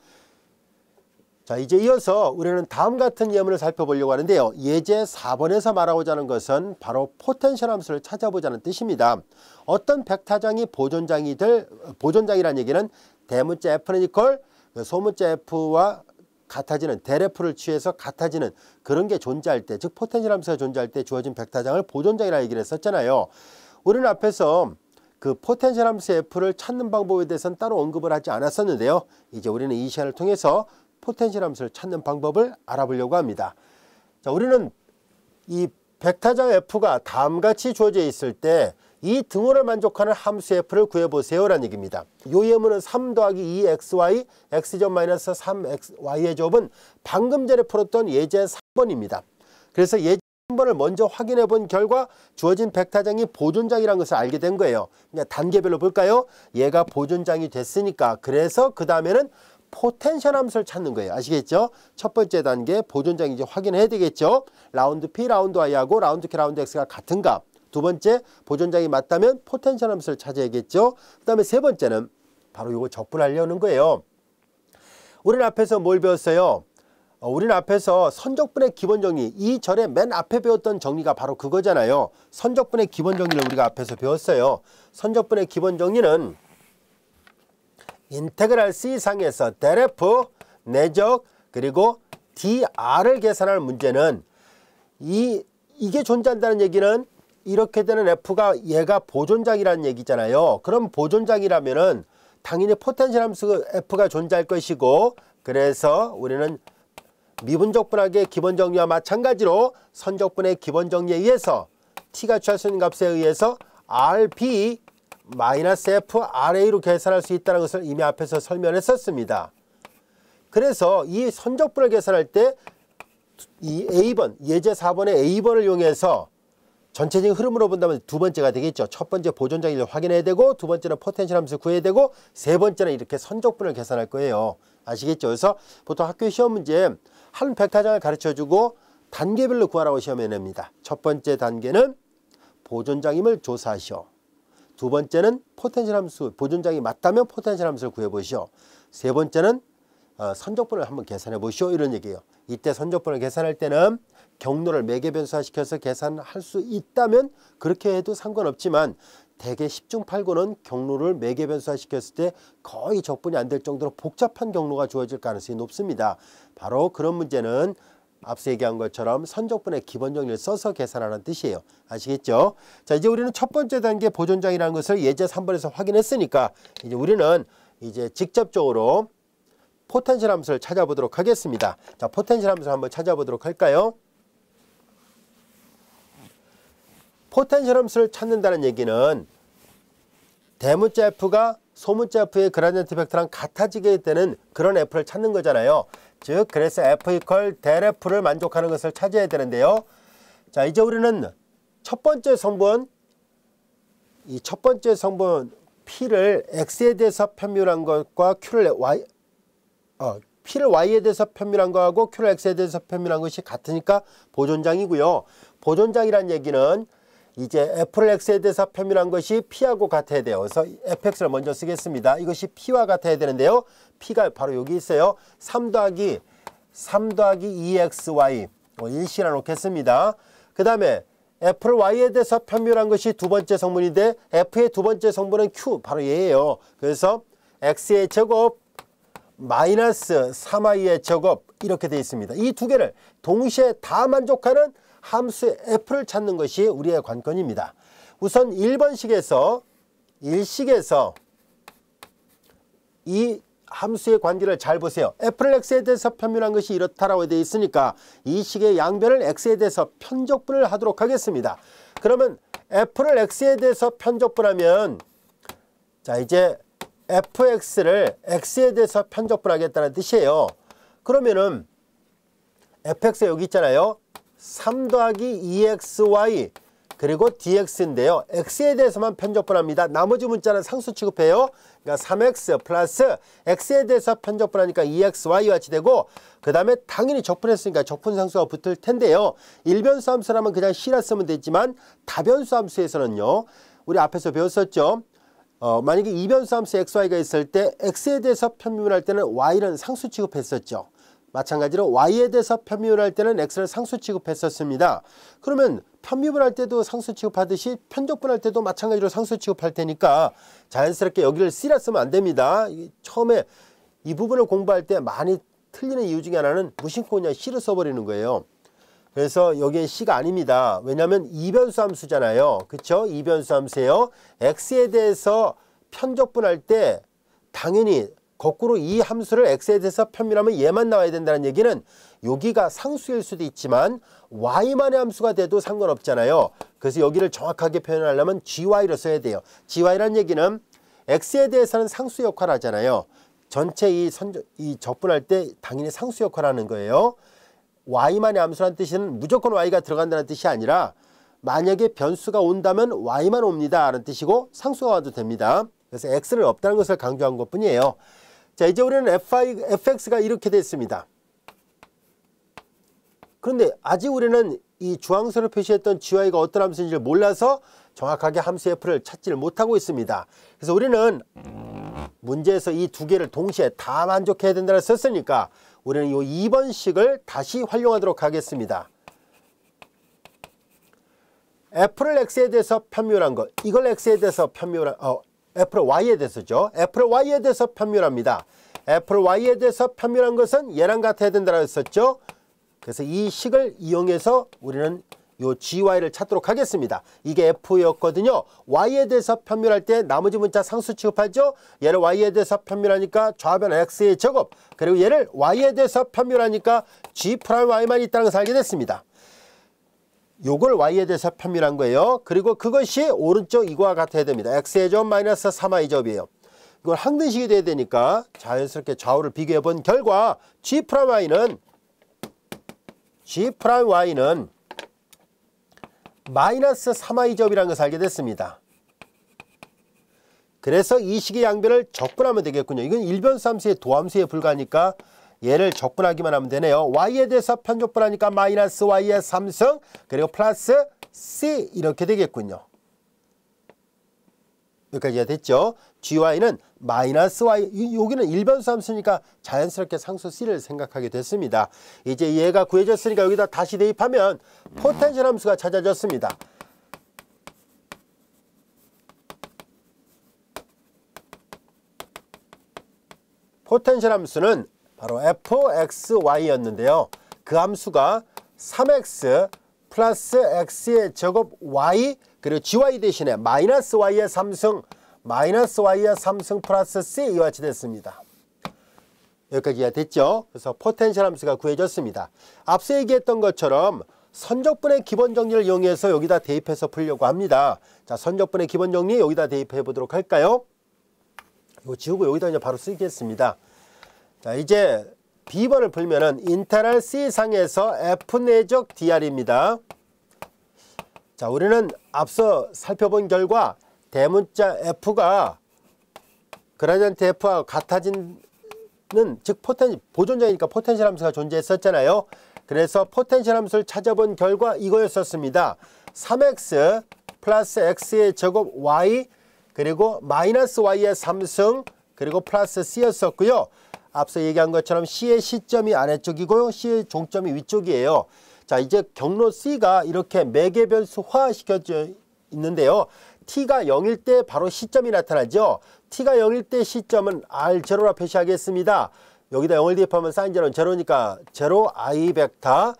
자, 이제 이어서 우리는 다음 같은 예문을 살펴보려고 하는데요. 예제 4번에서 말하고자 하는 것은 바로 포텐셜 함수를 찾아보자는 뜻입니다. 어떤 백타장이 보존장이라는 얘기는 대문자 F는 이퀄 소문자 F와 같아지는 대레프를 취해서 같아지는 그런 게 존재할 때, 즉 포텐셜 함수가 존재할 때 주어진 백타장을 보존장이라고 얘기를 했었잖아요. 우리는 앞에서 그 포텐셜 함수 F를 찾는 방법에 대해서는 따로 언급을 하지 않았었는데요. 이제 우리는 이 시간을 통해서 포텐셜 함수를 찾는 방법을 알아보려고 합니다. 자, 우리는 이 백타장 F가 다음같이 주어져 있을 때 이 등호를 만족하는 함수 F를 구해보세요 라는 얘기입니다. 이 예문은 3 더하기 2xy x제곱 마이너스 3xy의 제곱은 방금 전에 풀었던 예제 3번입니다. 그래서 예제 3번을 먼저 확인해 본 결과 주어진 백타장이 보존장이라는 것을 알게 된 거예요. 그냥 단계별로 볼까요? 얘가 보존장이 됐으니까 그래서 그 다음에는 포텐셜 함수를 찾는 거예요. 아시겠죠? 첫 번째 단계 보존장인지 확인해야 되겠죠? 라운드 P, 라운드 Y하고 라운드 K, 라운드 X가 같은가? 두 번째 보존장이 맞다면 포텐셜 함수를 찾아야겠죠? 그 다음에 세 번째는 바로 이거 적분하려는 거예요. 우리는 앞에서 뭘 배웠어요? 우리는 앞에서 선적분의 기본 정리, 이 절에 맨 앞에 배웠던 정리가 바로 그거잖아요. 선적분의 기본 정리를 우리가 앞에서 배웠어요. 선적분의 기본 정리는 인테그랄 C상에서 델F, 내적, 그리고 dr을 계산할 문제는 이게 존재한다는 얘기는 이렇게 되는 F가 얘가 보존장이라는 얘기잖아요. 그럼 보존장이라면은 당연히 포텐셜 함수 F가 존재할 것이고 그래서 우리는 미분적분학의 기본 정리와 마찬가지로 선적분의 기본 정리에 의해서 T가 취할 수 있는 값에 의해서 RB 마이너스 FRA로 계산할 수 있다는 것을 이미 앞에서 설명했었습니다. 그래서 이 선적분을 계산할 때 이 A번, 예제 4번의 A번을 이용해서 전체적인 흐름으로 본다면 두 번째가 되겠죠. 첫 번째 보존장을 확인해야 되고 두 번째는 포텐셜 함수를 구해야 되고 세 번째는 이렇게 선적분을 계산할 거예요. 아시겠죠? 그래서 보통 학교 시험 문제 한 백타장을 가르쳐주고 단계별로 구하라고 시험에 냅니다. 첫 번째 단계는 보존장임을 조사하시오. 두 번째는 포텐셜 함수, 보존장이 맞다면 포텐셜 함수를 구해보시오. 세 번째는 선적분을 한번 계산해 보시오 이런 얘기예요. 이때 선적분을 계산할 때는 경로를 매개 변수화시켜서 계산할 수 있다면 그렇게 해도 상관없지만 대개 10중 8구는 경로를 매개 변수화시켰을 때 거의 적분이 안 될 정도로 복잡한 경로가 주어질 가능성이 높습니다. 바로 그런 문제는 앞서 얘기한 것처럼 선적분의 기본 정리를 써서 계산하는 뜻이에요. 아시겠죠? 자, 이제 우리는 첫 번째 단계 보존장이라는 것을 예제 3번에서 확인했으니까 이제 우리는 이제 직접적으로 포텐셜 함수를 찾아보도록 하겠습니다. 자, 포텐셜 함수 한번 찾아보도록 할까요? 포텐셜 함수를 찾는다는 얘기는 대문자 F가 소문자 F의 그라디언트 벡터랑 같아지게 되는 그런 F를 찾는 거잖아요. 즉 그래서 F 이퀄 델 F를 만족하는 것을 찾아야 되는데요. 자, 이제 우리는 첫 번째 성분, 이 첫 번째 성분 P를 X에 대해서 편밀한 것과 Q를 P를 Y에 대해서 편밀한 거하고 Q를 X에 대해서 편밀한 것이 같으니까 보존장이고요. 보존장이란 얘기는 이제 F를 X에 대해서 편밀한 것이 P하고 같아야 돼요. 그래서 fx를 먼저 쓰겠습니다. 이것이 P와 같아야 되는데요. P가 바로 여기 있어요. 3 더하기 2xy 일시라 놓겠습니다. 그 다음에 F를 Y에 대해서 편밀한 것이 두 번째 성분인데 F의 두 번째 성분은 Q, 바로 얘예요. 그래서 X의 제곱 마이너스 3y의 제곱 이렇게 되어 있습니다. 이 두 개를 동시에 다 만족하는 함수 F를 찾는 것이 우리의 관건입니다. 우선 1번식에서 일식에서 이 함수의 관계를 잘 보세요. f를 x에 대해서 편분한 것이 이렇다라고 되어 있으니까 이 식의 양변을 x에 대해서 편적분을 하도록 하겠습니다. 그러면 f를 x에 대해서 편적분하면 자 이제 fx를 x에 대해서 편적분하겠다는 뜻이에요. 그러면은 fx 여기 있잖아요. 3 더하기 2xy 그리고 dx인데요. x에 대해서만 편적분합니다. 나머지 문자는 상수 취급해요. 그러니까 3x 플러스 x에 대해서 편적분하니까 2xy와 같이 되고 그 다음에 당연히 적분했으니까 적분상수가 붙을 텐데요. 일변수 함수라면 그냥 c라 쓰면 되지만 다변수 함수에서는요. 우리 앞에서 배웠었죠. 만약에 이변수 함수 xy가 있을 때 x에 대해서 편미분할 때는 y는 상수 취급했었죠. 마찬가지로 y에 대해서 편미분할 때는 x를 상수 취급했었습니다. 그러면 편미분할 때도 상수 취급하듯이 편적분할 때도 마찬가지로 상수 취급할 테니까 자연스럽게 여기를 c라 쓰면 안 됩니다. 처음에 이 부분을 공부할 때 많이 틀리는 이유 중에 하나는 무심코 그냥 c를 써버리는 거예요. 그래서 여기엔 c가 아닙니다. 왜냐하면 이변수 함수잖아요. 그쵸? 이변수 함수예요. x에 대해서 편적분할 때 당연히 거꾸로 이 함수를 x에 대해서 편밀하면 얘만 나와야 된다는 얘기는 여기가 상수일 수도 있지만 y만의 함수가 돼도 상관없잖아요. 그래서 여기를 정확하게 표현하려면 gy로 써야 돼요. gy라는 얘기는 x에 대해서는 상수 역할을 하잖아요. 전체 이 적분할 때 당연히 상수 역할을 하는 거예요. y만의 함수라는 뜻은 무조건 y가 들어간다는 뜻이 아니라 만약에 변수가 온다면 y만 옵니다 라는 뜻이고 상수가 와도 됩니다. 그래서 x는 없다는 것을 강조한 것 뿐이에요. 자 이제 우리는 fx가 이렇게 됐습니다. 그런데 아직 우리는 이 주황색으로 표시했던 gy가 어떤 함수인지를 몰라서 정확하게 함수 f를 찾지를 못하고 있습니다. 그래서 우리는 문제에서 이 두 개를 동시에 다 만족해야 된다고 썼으니까 우리는 이 2번식을 다시 활용하도록 하겠습니다. f를 x에 대해서 편미분한 것, 이걸 x에 대해서 편미분한 f를 y에 대해서죠. f를 y에 대해서 편미분합니다. f를 y에 대해서 편미분한 것은 얘랑 같아야 된다고 했었죠. 그래서 이 식을 이용해서 우리는 요 gy를 찾도록 하겠습니다. 이게 f였거든요. y에 대해서 편밀할 때 나머지 문자 상수 취급하죠. 얘를 y에 대해서 편밀하니까 좌변 x의 제곱, 그리고 얘를 y에 대해서 편밀하니까 g'(y만) 있다는 것을 알게 됐습니다. 요걸 y에 대해서 편밀한 거예요. 그리고 그것이 오른쪽 이거와 같아야 됩니다. x의 제곱 마이너스 3y 제곱이에요. 이걸 항등식이 돼야 되니까 자연스럽게 좌우를 비교해 본 결과 g'(y는 마이너스 3y 제곱이라는 것을 알게 됐습니다. 그래서 이 식의 양변을 적분하면 되겠군요. 이건 일변수 함수의 도함수에 불과하니까 얘를 적분하기만 하면 되네요. y에 대해서 편적분하니까 마이너스 y의 3승 그리고 플러스 c 이렇게 되겠군요. 여기까지가 됐죠. gy는 마이너스 y, 여기는 일변수 함수니까 자연스럽게 상수 c를 생각하게 됐습니다. 이제 얘가 구해졌으니까 여기다 다시 대입하면 포텐셜 함수가 찾아졌습니다. 포텐셜 함수는 바로 fxy였는데요. 그 함수가 3x 플러스 x의 제곱 y 그리고 gy 대신에 마이너스 y의 3승 플러스 c 이와 같이 됐습니다. 여기까지가 됐죠. 그래서 포텐셜 함수가 구해졌습니다. 앞서 얘기했던 것처럼 선적분의 기본 정리를 이용해서 여기다 대입해서 풀려고 합니다. 자, 선적분의 기본 정리 여기다 대입해 보도록 할까요? 이거 지우고 여기다 그냥 바로 쓰겠습니다. 자, 이제 B번을 풀면은 인테그랄 C상에서 F내적 DR입니다. 자, 우리는 앞서 살펴본 결과 대문자 F가 그라디언트 F와 같아지는, 즉 보존자이니까 포텐셜 함수가 존재했었잖아요. 그래서 포텐셜 함수를 찾아본 결과 이거였었습니다. 3x 플러스 x의 제곱 y 그리고 마이너스 y의 3승 그리고 플러스 c였었고요. 앞서 얘기한 것처럼 C의 시점이 아래쪽이고요. C의 종점이 위쪽이에요. 자, 이제 경로 C가 이렇게 매개변수화 시켜져 있는데요. T가 0일 때 바로 시점이 나타나죠. T가 0일 때 시점은 R0라 표시하겠습니다. 여기다 0을 대입하면 사인 제로는 제로니까 제로 I 벡터.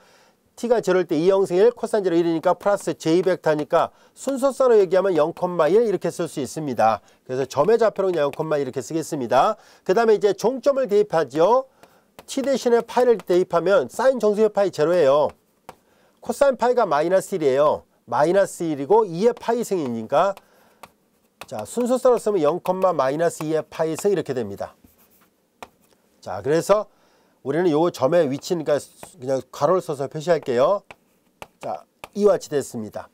t가 0일 때 2형승 1, 코사인 0 1이니까 플러스 j벡터니까 순서상으로 얘기하면 0,1 이렇게 쓸 수 있습니다. 그래서 점의 좌표로 그냥 0,1 이렇게 쓰겠습니다. 그 다음에 이제 종점을 대입하죠. t 대신에 파이를 대입하면 사인 정수의 파이 0예요. 코사인 파이가 마이너스 1이에요. 마이너스 1이고 2의 파이 승이니까 자 순서상으로 쓰면 0,-2의 파이 승 이렇게 됩니다. 자 그래서 우리는 요 점의 위치니까 그냥 괄호를 써서 표시할게요. 자 이와 같이 됐습니다.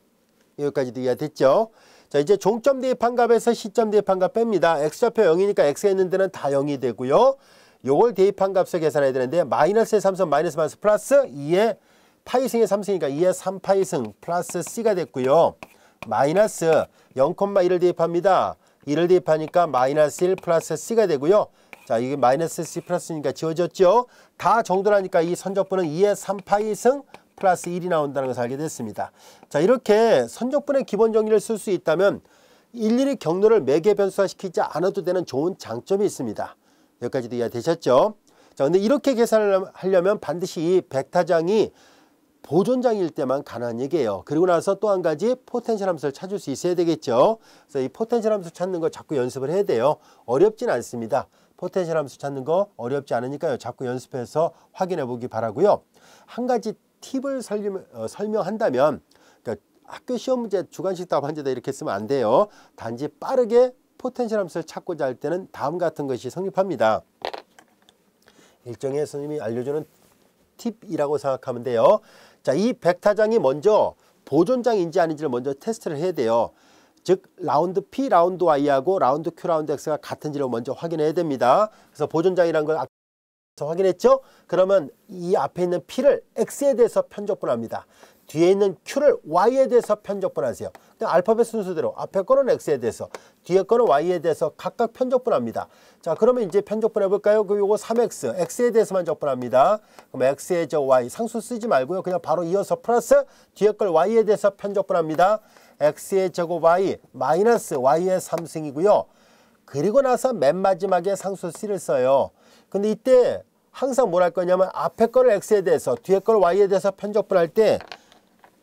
여기까지도 이해가 됐죠? 자 이제 종점 대입한 값에서 시점 대입한 값 뺍니다. x좌표 0이니까 x가 있는 데는 다 0이 되고요. 요걸 대입한 값을 계산해야 되는데 마이너스의 3승 마이너스 플러스 2의 파이승의 3승이니까 2의 3파이승 플러스 c가 됐고요. 마이너스 0,1을 대입합니다. 1을 대입하니까 마이너스 1 플러스 c가 되고요. 자 이게 마이너스 c 플러스니까 지워졌죠. 다 정도라니까 이 선적분은 2의 3파이승 플러스 1이 나온다는 것을 알게 됐습니다. 자 이렇게 선적분의 기본 정리를 쓸 수 있다면 일일이 경로를 매개 변수화시키지 않아도 되는 좋은 장점이 있습니다. 여기까지도 이해되셨죠? 자 근데 이렇게 계산을 하려면 반드시 이 벡터장이 보존장일 때만 가능한 얘기예요. 그리고 나서 또 한 가지 포텐셜 함수를 찾을 수 있어야 되겠죠. 그래서 이 포텐셜 함수 찾는 거 자꾸 연습을 해야 돼요. 어렵진 않습니다. 포텐셜 함수 찾는 거 어렵지 않으니까요. 자꾸 연습해서 확인해 보기 바라고요. 한 가지 팁을 설명한다면 그러니까 학교 시험 문제 주관식 답 한제다 이렇게 쓰면 안 돼요. 단지 빠르게 포텐셜 함수를 찾고자 할 때는 다음 같은 것이 성립합니다. 일종의 선생님이 알려주는 팁이라고 생각하면 돼요. 자, 이 벡터장이 먼저 보존장인지 아닌지를 먼저 테스트를 해야 돼요. 즉 라운드 P, 라운드 Y하고 라운드 Q, 라운드 X가 같은지를 먼저 확인해야 됩니다. 그래서 보존장이라는 걸 앞에서 확인했죠? 그러면 이 앞에 있는 P를 X에 대해서 편적분합니다. 뒤에 있는 Q를 Y에 대해서 편적분하세요. 알파벳 순서대로 앞에 거는 X에 대해서 뒤에 거는 Y에 대해서 각각 편적분합니다. 자 그러면 이제 편적분해 볼까요? 그 요거 3X, X에 대해서만 적분합니다. 그럼 X에 저 Y 상수 쓰지 말고요. 그냥 바로 이어서 플러스 뒤에 걸 Y에 대해서 편적분합니다. X의 제곱 Y 마이너스 Y의 3승이고요. 그리고 나서 맨 마지막에 상수 C를 써요. 근데 이때 항상 뭘 할 거냐면 앞에 거를 X에 대해서 뒤에 걸 Y에 대해서 편적분할 때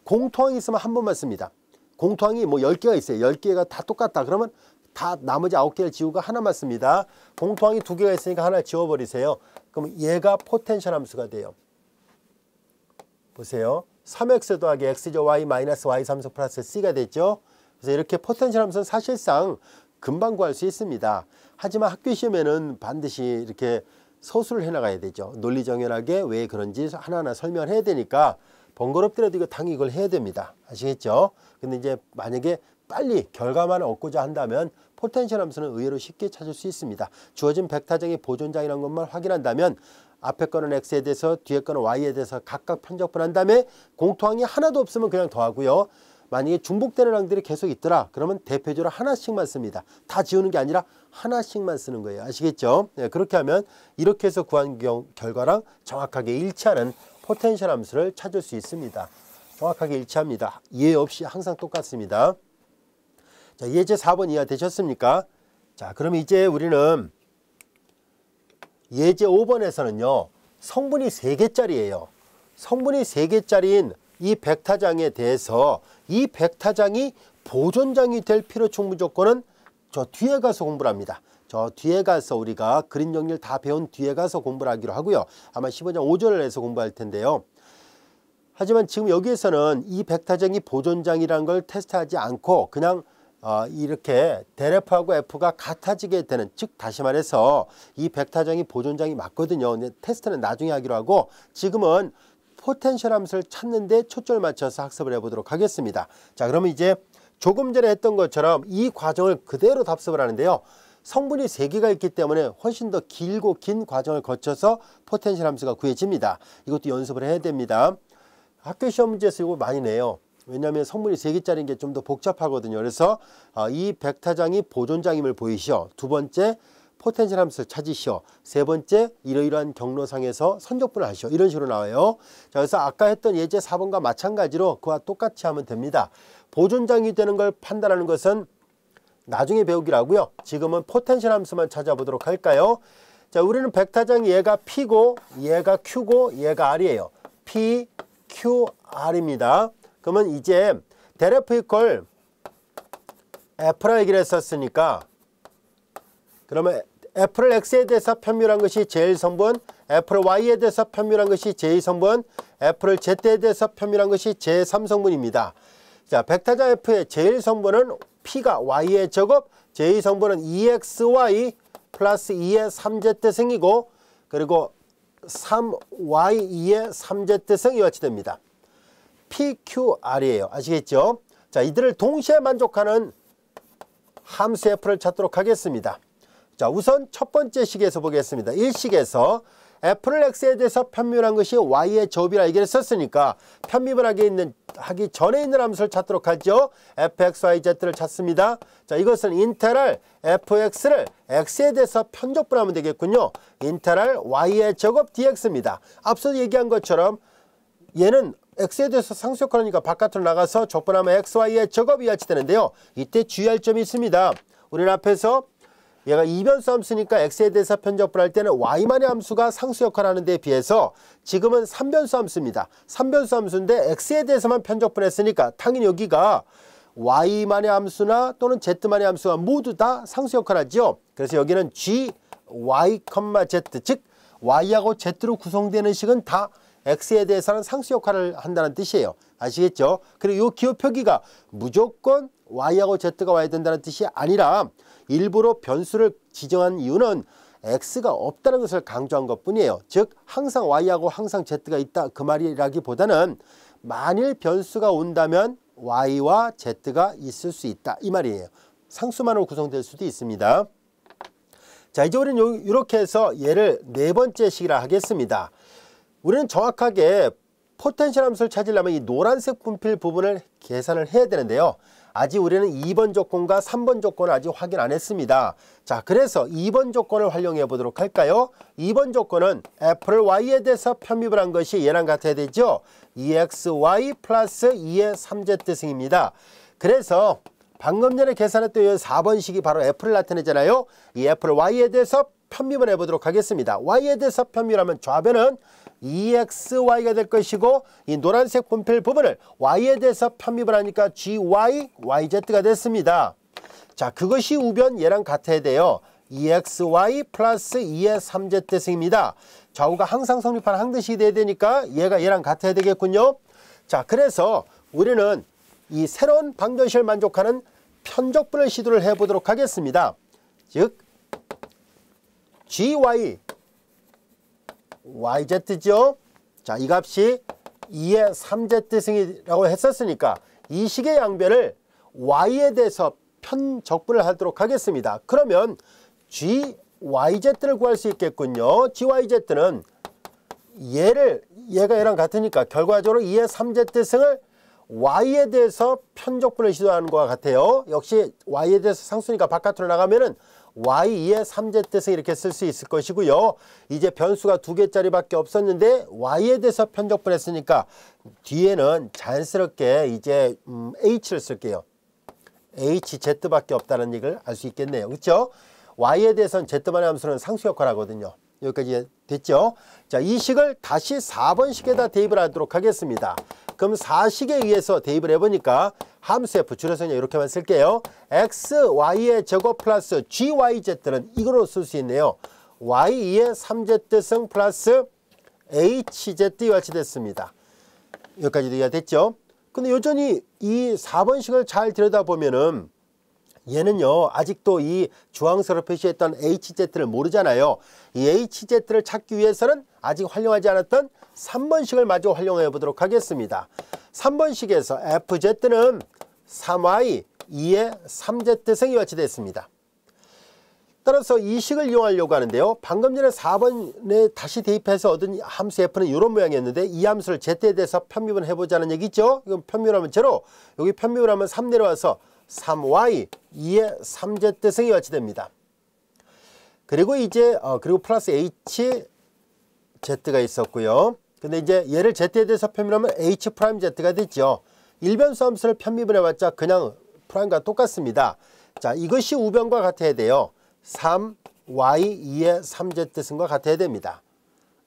공통항이 있으면 한 번만 씁니다. 공통항이 뭐 10개가 있어요. 10개가 다 똑같다. 그러면 다 나머지 9개를 지우고 하나만 씁니다. 공통항이 2개가 있으니까 하나 지워버리세요. 그럼 얘가 포텐셜 함수가 돼요. 보세요. 3x 더하기 x죠. y 마이너스 y 3수 플러스 c가 됐죠. 그래서 이렇게 포텐셜 함수는 사실상 금방 구할 수 있습니다. 하지만 학교 시험에는 반드시 이렇게 서술을 해나가야 되죠. 논리정연하게 왜 그런지 하나하나 설명을 해야 되니까 번거롭더라도 이거 당연히 이걸 해야 됩니다. 아시겠죠? 근데 이제 만약에 빨리 결과만 얻고자 한다면 포텐셜 함수는 의외로 쉽게 찾을 수 있습니다. 주어진 벡터장의 보존장이라는 것만 확인한다면 앞에 거는 x에 대해서 뒤에 거는 y에 대해서 각각 편적분한 다음에 공통항이 하나도 없으면 그냥 더하고요. 만약에 중복되는 항들이 계속 있더라 그러면 대표적으로 하나씩만 씁니다. 다 지우는 게 아니라 하나씩만 쓰는 거예요. 아시겠죠? 네, 그렇게 하면 이렇게 해서 구한 결과랑 정확하게 일치하는 포텐셜 함수를 찾을 수 있습니다. 정확하게 일치합니다. 예외 없이 항상 똑같습니다. 자, 예제 4번 이해 되셨습니까? 자, 그럼 이제 우리는 예제 5번에서는요. 성분이 3개짜리예요. 성분이 3개짜리인 이 벡터장에 대해서 이 벡터장이 보존장이 될 필요 충분 조건은 저 뒤에 가서 공부를 합니다. 저 뒤에 가서 우리가 그림 정리를 다 배운 뒤에 가서 공부를 하기로 하고요. 아마 15장 5절을 해서 공부할 텐데요. 하지만 지금 여기에서는 이 벡터장이 보존장이라는 걸 테스트하지 않고 그냥 이렇게 델F하고 F가 같아지게 되는, 즉 다시 말해서 이 벡터장이 보존장이 맞거든요. 근데 테스트는 나중에 하기로 하고 지금은 포텐셜 함수를 찾는 데 초점을 맞춰서 학습을 해보도록 하겠습니다. 자, 그러면 이제 조금 전에 했던 것처럼 이 과정을 그대로 답습을 하는데요. 성분이 3개가 있기 때문에 훨씬 더 길고 긴 과정을 거쳐서 포텐셜 함수가 구해집니다. 이것도 연습을 해야 됩니다. 학교 시험 문제에서 이거 많이 내요. 왜냐하면 성분이 3개짜리인 게 좀 더 복잡하거든요. 그래서 이 벡터장이 보존장임을 보이시오. 두 번째, 포텐셜 함수를 찾으시오. 세 번째, 이러이러한 경로상에서 선적분을 하시오. 이런 식으로 나와요. 자, 그래서 아까 했던 예제 4번과 마찬가지로 그와 똑같이 하면 됩니다. 보존장이 되는 걸 판단하는 것은 나중에 배우기로 하고요. 지금은 포텐셜 함수만 찾아보도록 할까요? 자, 우리는 벡터장이 얘가 P고 얘가 Q고 얘가 R이에요. P, PQR입니다. 그러면 이제 del F 이퀄 F라 얘기를 했었으니까 그러면 F를 X에 대해서 편밀한 것이 제1성분, F를 Y에 대해서 편밀한 것이 제2성분, F를 Z에 대해서 편밀한 것이 제3성분입니다. 자, 벡터자 F의 제1성분은 P가 Y의 제곱, 제2성분은 2XY 플러스 2의 3Z승이고 그리고 3Y 2의 3Z승 이와 같이 됩니다. PQR이에요. 아시겠죠? 자, 이들을 동시에 만족하는 함수 F를 찾도록 하겠습니다. 자, 우선 첫 번째 식에서 보겠습니다. 1식에서 F를 X에 대해서 편밀한 것이 Y의 제곱이라 얘기를 썼으니까 편미분 하기 전에 있는 함수를 찾도록 하죠. fxyz를 찾습니다. 자, 이것은 인테랄 fx를 x에 대해서 편적분하면 되겠군요. 인테랄 y의 제곱 dx입니다. 앞서 얘기한 것처럼 얘는 x에 대해서 상수역할하니까 바깥으로 나가서 적분하면 xy의 제곱이 같이 되는데요. 이때 주의할 점이 있습니다. 우리는 앞에서 얘가 이변수 함수니까 x에 대해서 편적분할 때는 y만의 함수가 상수 역할을 하는 데에 비해서 지금은 3변수 함수입니다. 3변수 함수인데 x에 대해서만 편적분했으니까 당연히 여기가 y만의 함수나 또는 z만의 함수가 모두 다 상수 역할을 하죠. 그래서 여기는 g, y, z 즉 y하고 z로 구성되는 식은 다 x에 대해서는 상수 역할을 한다는 뜻이에요. 아시겠죠? 그리고 이 기호 표기가 무조건 y하고 z가 와야 된다는 뜻이 아니라 일부러 변수를 지정한 이유는 x가 없다는 것을 강조한 것뿐이에요. 즉 항상 y하고 항상 z가 있다 그 말이라기보다는 만일 변수가 온다면 y와 z가 있을 수 있다 이 말이에요. 상수만으로 구성될 수도 있습니다. 자, 이제 우리는 이렇게 해서 얘를 네 번째 식이라 하겠습니다. 우리는 정확하게 포텐셜 함수를 찾으려면 이 노란색 분필 부분을 계산을 해야 되는데요. 아직 우리는 2번 조건과 3번 조건을 아직 확인 안 했습니다. 자, 그래서 2번 조건을 활용해 보도록 할까요? 2번 조건은 F를 Y에 대해서 편미분한 것이 얘랑 같아야 되죠. 2XY 플러스 2의 3Z승입니다. 그래서 방금 전에 계산했던 이 4번식이 바로 F를 나타내잖아요. 이 F를 Y에 대해서 편미분해 보도록 하겠습니다. Y에 대해서 편미분하면 좌변은 2xy가 될 것이고 이 노란색 분필 부분을 y에 대해서 편미분하니까 gy, yz가 됐습니다. 자, 그것이 우변 얘랑 같아야 돼요. 2xy 플러스 2의 3z승입니다. 좌우가 항상 성립하는 항등식이 돼야 되니까 얘가 얘랑 같아야 되겠군요. 자, 그래서 우리는 이 새로운 방정식을 만족하는 편적분을 시도를 해보도록 하겠습니다. 즉 gy yz죠. 자, 이 값이 2의 3z승이라고 했었으니까 이 식의 양변을 y에 대해서 편적분을 하도록 하겠습니다. 그러면 gyz를 구할 수 있겠군요. gyz는 얘가 얘랑 같으니까 결과적으로 2의 3z승을 y에 대해서 편적분을 시도하는 것과 같아요. 역시 y에 대해서 상수니까 바깥으로 나가면은 y2의 3z승 이렇게 쓸 수 있을 것이고요. 이제 변수가 2개짜리밖에 없었는데 y에 대해서 편적분했으니까 뒤에는 자연스럽게 이제 h를 쓸게요. hz밖에 없다는 얘기를 알 수 있겠네요. 그렇죠? y에 대해서는 z만의 함수는 상수 역할을 하거든요. 여기까지 됐죠? 자, 이 식을 다시 4번식에다 대입을 하도록 하겠습니다. 그럼 4식에 의해서 대입을 해보니까 함수 f 줄여서 그냥 이렇게만 쓸게요. xy의 제곱 플러스 gyz는 이거로 쓸 수 있네요. y2의 3z승 플러스 hz와 같이 됐습니다. 여기까지도 이해가 됐죠? 근데 여전히 이 4번식을 잘 들여다보면은 얘는요 아직도 이 주황색으로 표시했던 hz를 모르잖아요. 이 hz를 찾기 위해서는 아직 활용하지 않았던 3번식을 마저 활용해 보도록 하겠습니다. 3번식에서 fz는 3y 2의 3z승이 같이 됐습니다. 따라서 이 식을 이용하려고 하는데요. 방금 전에 4번에 다시 대입해서 얻은 함수 f는 이런 모양이었는데 이 함수를 z에 대해서 편미분 해보자는 얘기죠. 이건 편미분하면 제로, 여기 편미분하면 3 내려와서 3y 2의 3z승이 같이 됩니다. 그리고 이제 그리고 플러스 hz가 있었고요. 근데 이제 얘를 z에 대해서 편미분하면 h'z가 됐죠. 일변수 함수를 편미분해봤자 그냥 프라임과 똑같습니다. 자, 이것이 우변과 같아야 돼요. 3y 2의 3z승과 같아야 됩니다.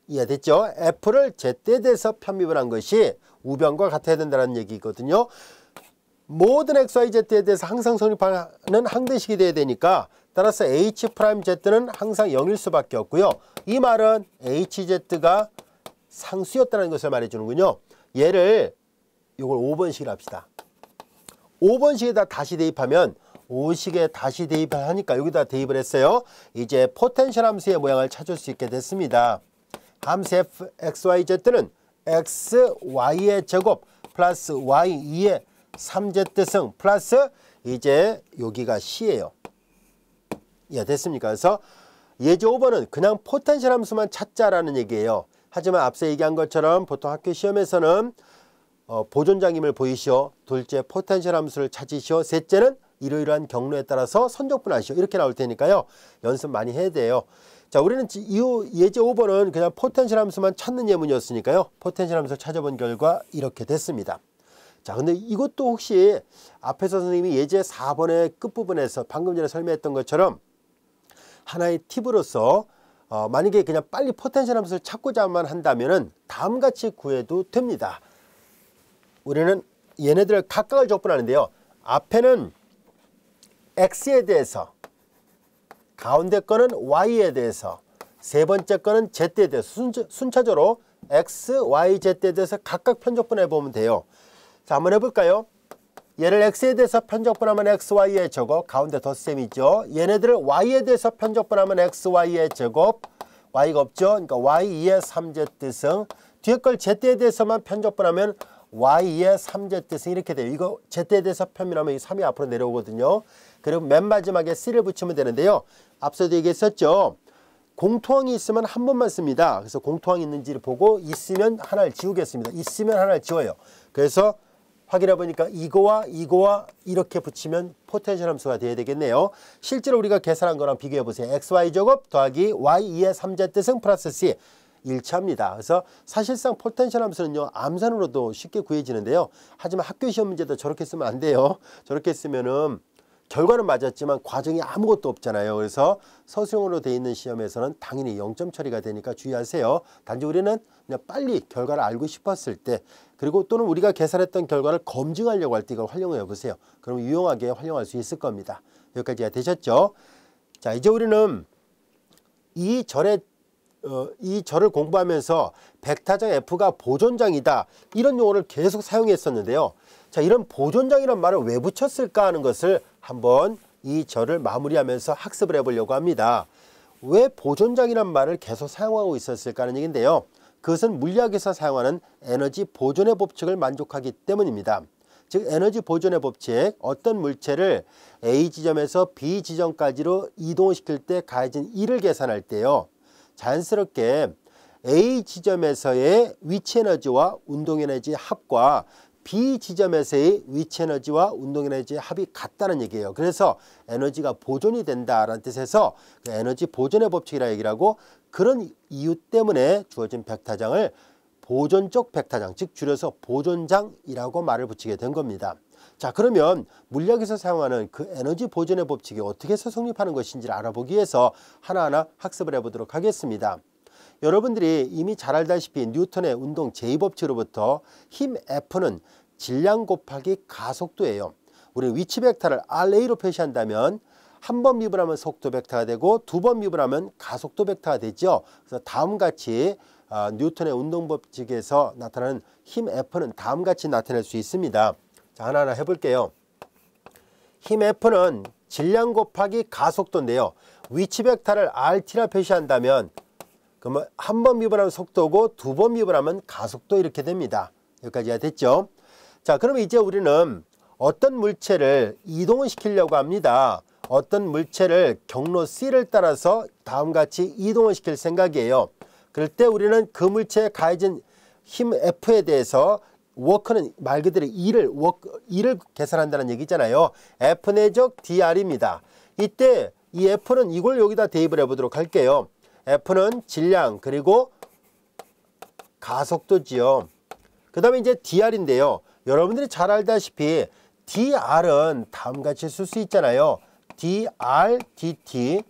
이해됐죠? f를 z에 대해서 편미분한 것이 우변과 같아야 된다는 얘기거든요. 모든 XYZ에 대해서 항상 성립하는 항등식이 돼야 되니까 따라서 H'Z는 항상 0일 수밖에 없고요. 이 말은 HZ가 상수였다는 것을 말해주는군요. 얘를 이걸 5번식을 합시다. 5번식에다 다시 대입하면 5식에 다시 대입을 하니까 여기다 대입을 했어요. 이제 포텐셜 함수의 모양을 찾을 수 있게 됐습니다. 함수 fxyz는 xy의 제곱 플러스 y2의 3z승 플러스 이제 여기가 c예요. 예, 됐습니까? 그래서 예제 5번은 그냥 포텐셜 함수만 찾자라는 얘기예요. 하지만 앞서 얘기한 것처럼 보통 학교 시험에서는 보존장임을 보이시오. 둘째 포텐셜 함수를 찾으시오. 셋째는 이러이러한 경로에 따라서 선적분하시오. 이렇게 나올 테니까요. 연습 많이 해야 돼요. 자, 우리는 이후 예제 5번은 그냥 포텐셜 함수만 찾는 예문이었으니까요. 포텐셜 함수를 찾아본 결과 이렇게 됐습니다. 자, 근데 이것도 혹시 앞에서 선생님이 예제 4번의 끝부분에서 방금 전에 설명했던 것처럼 하나의 팁으로서 만약에 그냥 빨리 포텐셜 함수를 찾고자만 한다면은 다음같이 구해도 됩니다. 우리는 얘네들을 각각을 적분하는데요. 앞에는 x에 대해서, 가운데 거는 y에 대해서, 세 번째 거는 z에 대해서 순차적으로 x, y, z에 대해서 각각 편적분해 보면 돼요. 자, 한번 해볼까요? 얘를 x에 대해서 편적분하면 xy의 제곱, 가운데 덧셈이죠. 얘네들을 y에 대해서 편적분하면 xy의 제곱, y가 없죠. 그러니까 y2의 3z승. 뒤에 걸 z에 대해서만 편적분하면 y의 3z승 이렇게 돼요. 이거 z에 대해서 편민하면 이 3이 앞으로 내려오거든요. 그리고 맨 마지막에 c를 붙이면 되는데요. 앞서도 얘기했었죠. 공통항이 있으면 한 번만 씁니다. 그래서 공통항이 있는지를 보고 있으면 하나를 지우겠습니다. 있으면 하나를 지워요. 그래서 확인해 보니까 이거와 이렇게 붙이면 포텐셜 함수가 되어야 되겠네요. 실제로 우리가 계산한 거랑 비교해 보세요. xy 제곱 더하기 y2의 3z승 플러스 c 일치합니다. 그래서 사실상 포텐셜 함수는요, 암산으로도 쉽게 구해지는데요. 하지만 학교 시험 문제도 저렇게 쓰면 안 돼요. 저렇게 쓰면은 결과는 맞았지만 과정이 아무것도 없잖아요. 그래서 서술형으로 되어 있는 시험에서는 당연히 0점 처리가 되니까 주의하세요. 단지 우리는 그냥 빨리 결과를 알고 싶었을 때, 그리고 또는 우리가 계산했던 결과를 검증하려고 할 때 이걸 활용해 보세요. 그럼 유용하게 활용할 수 있을 겁니다. 여기까지가 되셨죠? 자, 이제 우리는 이 절을 공부하면서 벡터장 F가 보존장이다, 이런 용어를 계속 사용했었는데요. 자, 이런 보존장이란 말을 왜 붙였을까 하는 것을 한번 이 절을 마무리하면서 학습을 해보려고 합니다. 왜 보존장이란 말을 계속 사용하고 있었을까 하는 얘기인데요. 그것은 물리학에서 사용하는 에너지 보존의 법칙을 만족하기 때문입니다. 즉 에너지 보존의 법칙, 어떤 물체를 A 지점에서 B 지점까지로 이동시킬 때 가해진 E를 계산할 때요, 자연스럽게 A 지점에서의 위치 에너지와 운동 에너지 합과 B 지점에서의 위치 에너지와 운동 에너지의 합이 같다는 얘기예요. 그래서 에너지가 보존이 된다라는 뜻에서 그 에너지 보존의 법칙이라 얘기를 하고, 그런 이유 때문에 주어진 벡터장을 보존적 벡터장, 즉 줄여서 보존장이라고 말을 붙이게 된 겁니다. 자, 그러면 물리학에서 사용하는 그 에너지 보존의 법칙이 어떻게 해서 성립하는 것인지를 알아보기 위해서 하나하나 학습을 해보도록 하겠습니다. 여러분들이 이미 잘 알다시피 뉴턴의 운동 제2법칙으로부터 힘 F는 질량 곱하기 가속도예요. 우리 위치 벡터를 RA로 표시한다면 한 번 미분하면 속도 벡터가 되고 두 번 미분하면 가속도 벡터가 되죠. 그래서 다음같이 뉴턴의 운동 법칙에서 나타나는 힘 F는 다음같이 나타낼 수 있습니다. 자, 하나하나 해볼게요. 힘 F는 질량 곱하기 가속도인데요. 위치 벡터를 RT라 표시한다면 그러면 한 번 미분하면 속도고 두 번 미분하면 가속도 이렇게 됩니다. 여기까지가 됐죠. 자, 그러면 이제 우리는 어떤 물체를 이동을 시키려고 합니다. 어떤 물체를 경로 C를 따라서 다음같이 이동을 시킬 생각이에요. 그럴 때 우리는 그 물체에 가해진 힘 F에 대해서 워크는 말 그대로 E를 계산한다는 얘기잖아요. F 내적 dr입니다. 이때 이 F는 이걸 여기다 대입을 해보도록 할게요. F는 질량 그리고 가속도지요. 그 다음에 이제 dr인데요. 여러분들이 잘 알다시피 dr은 다음같이 쓸 수 있잖아요. dr, dt.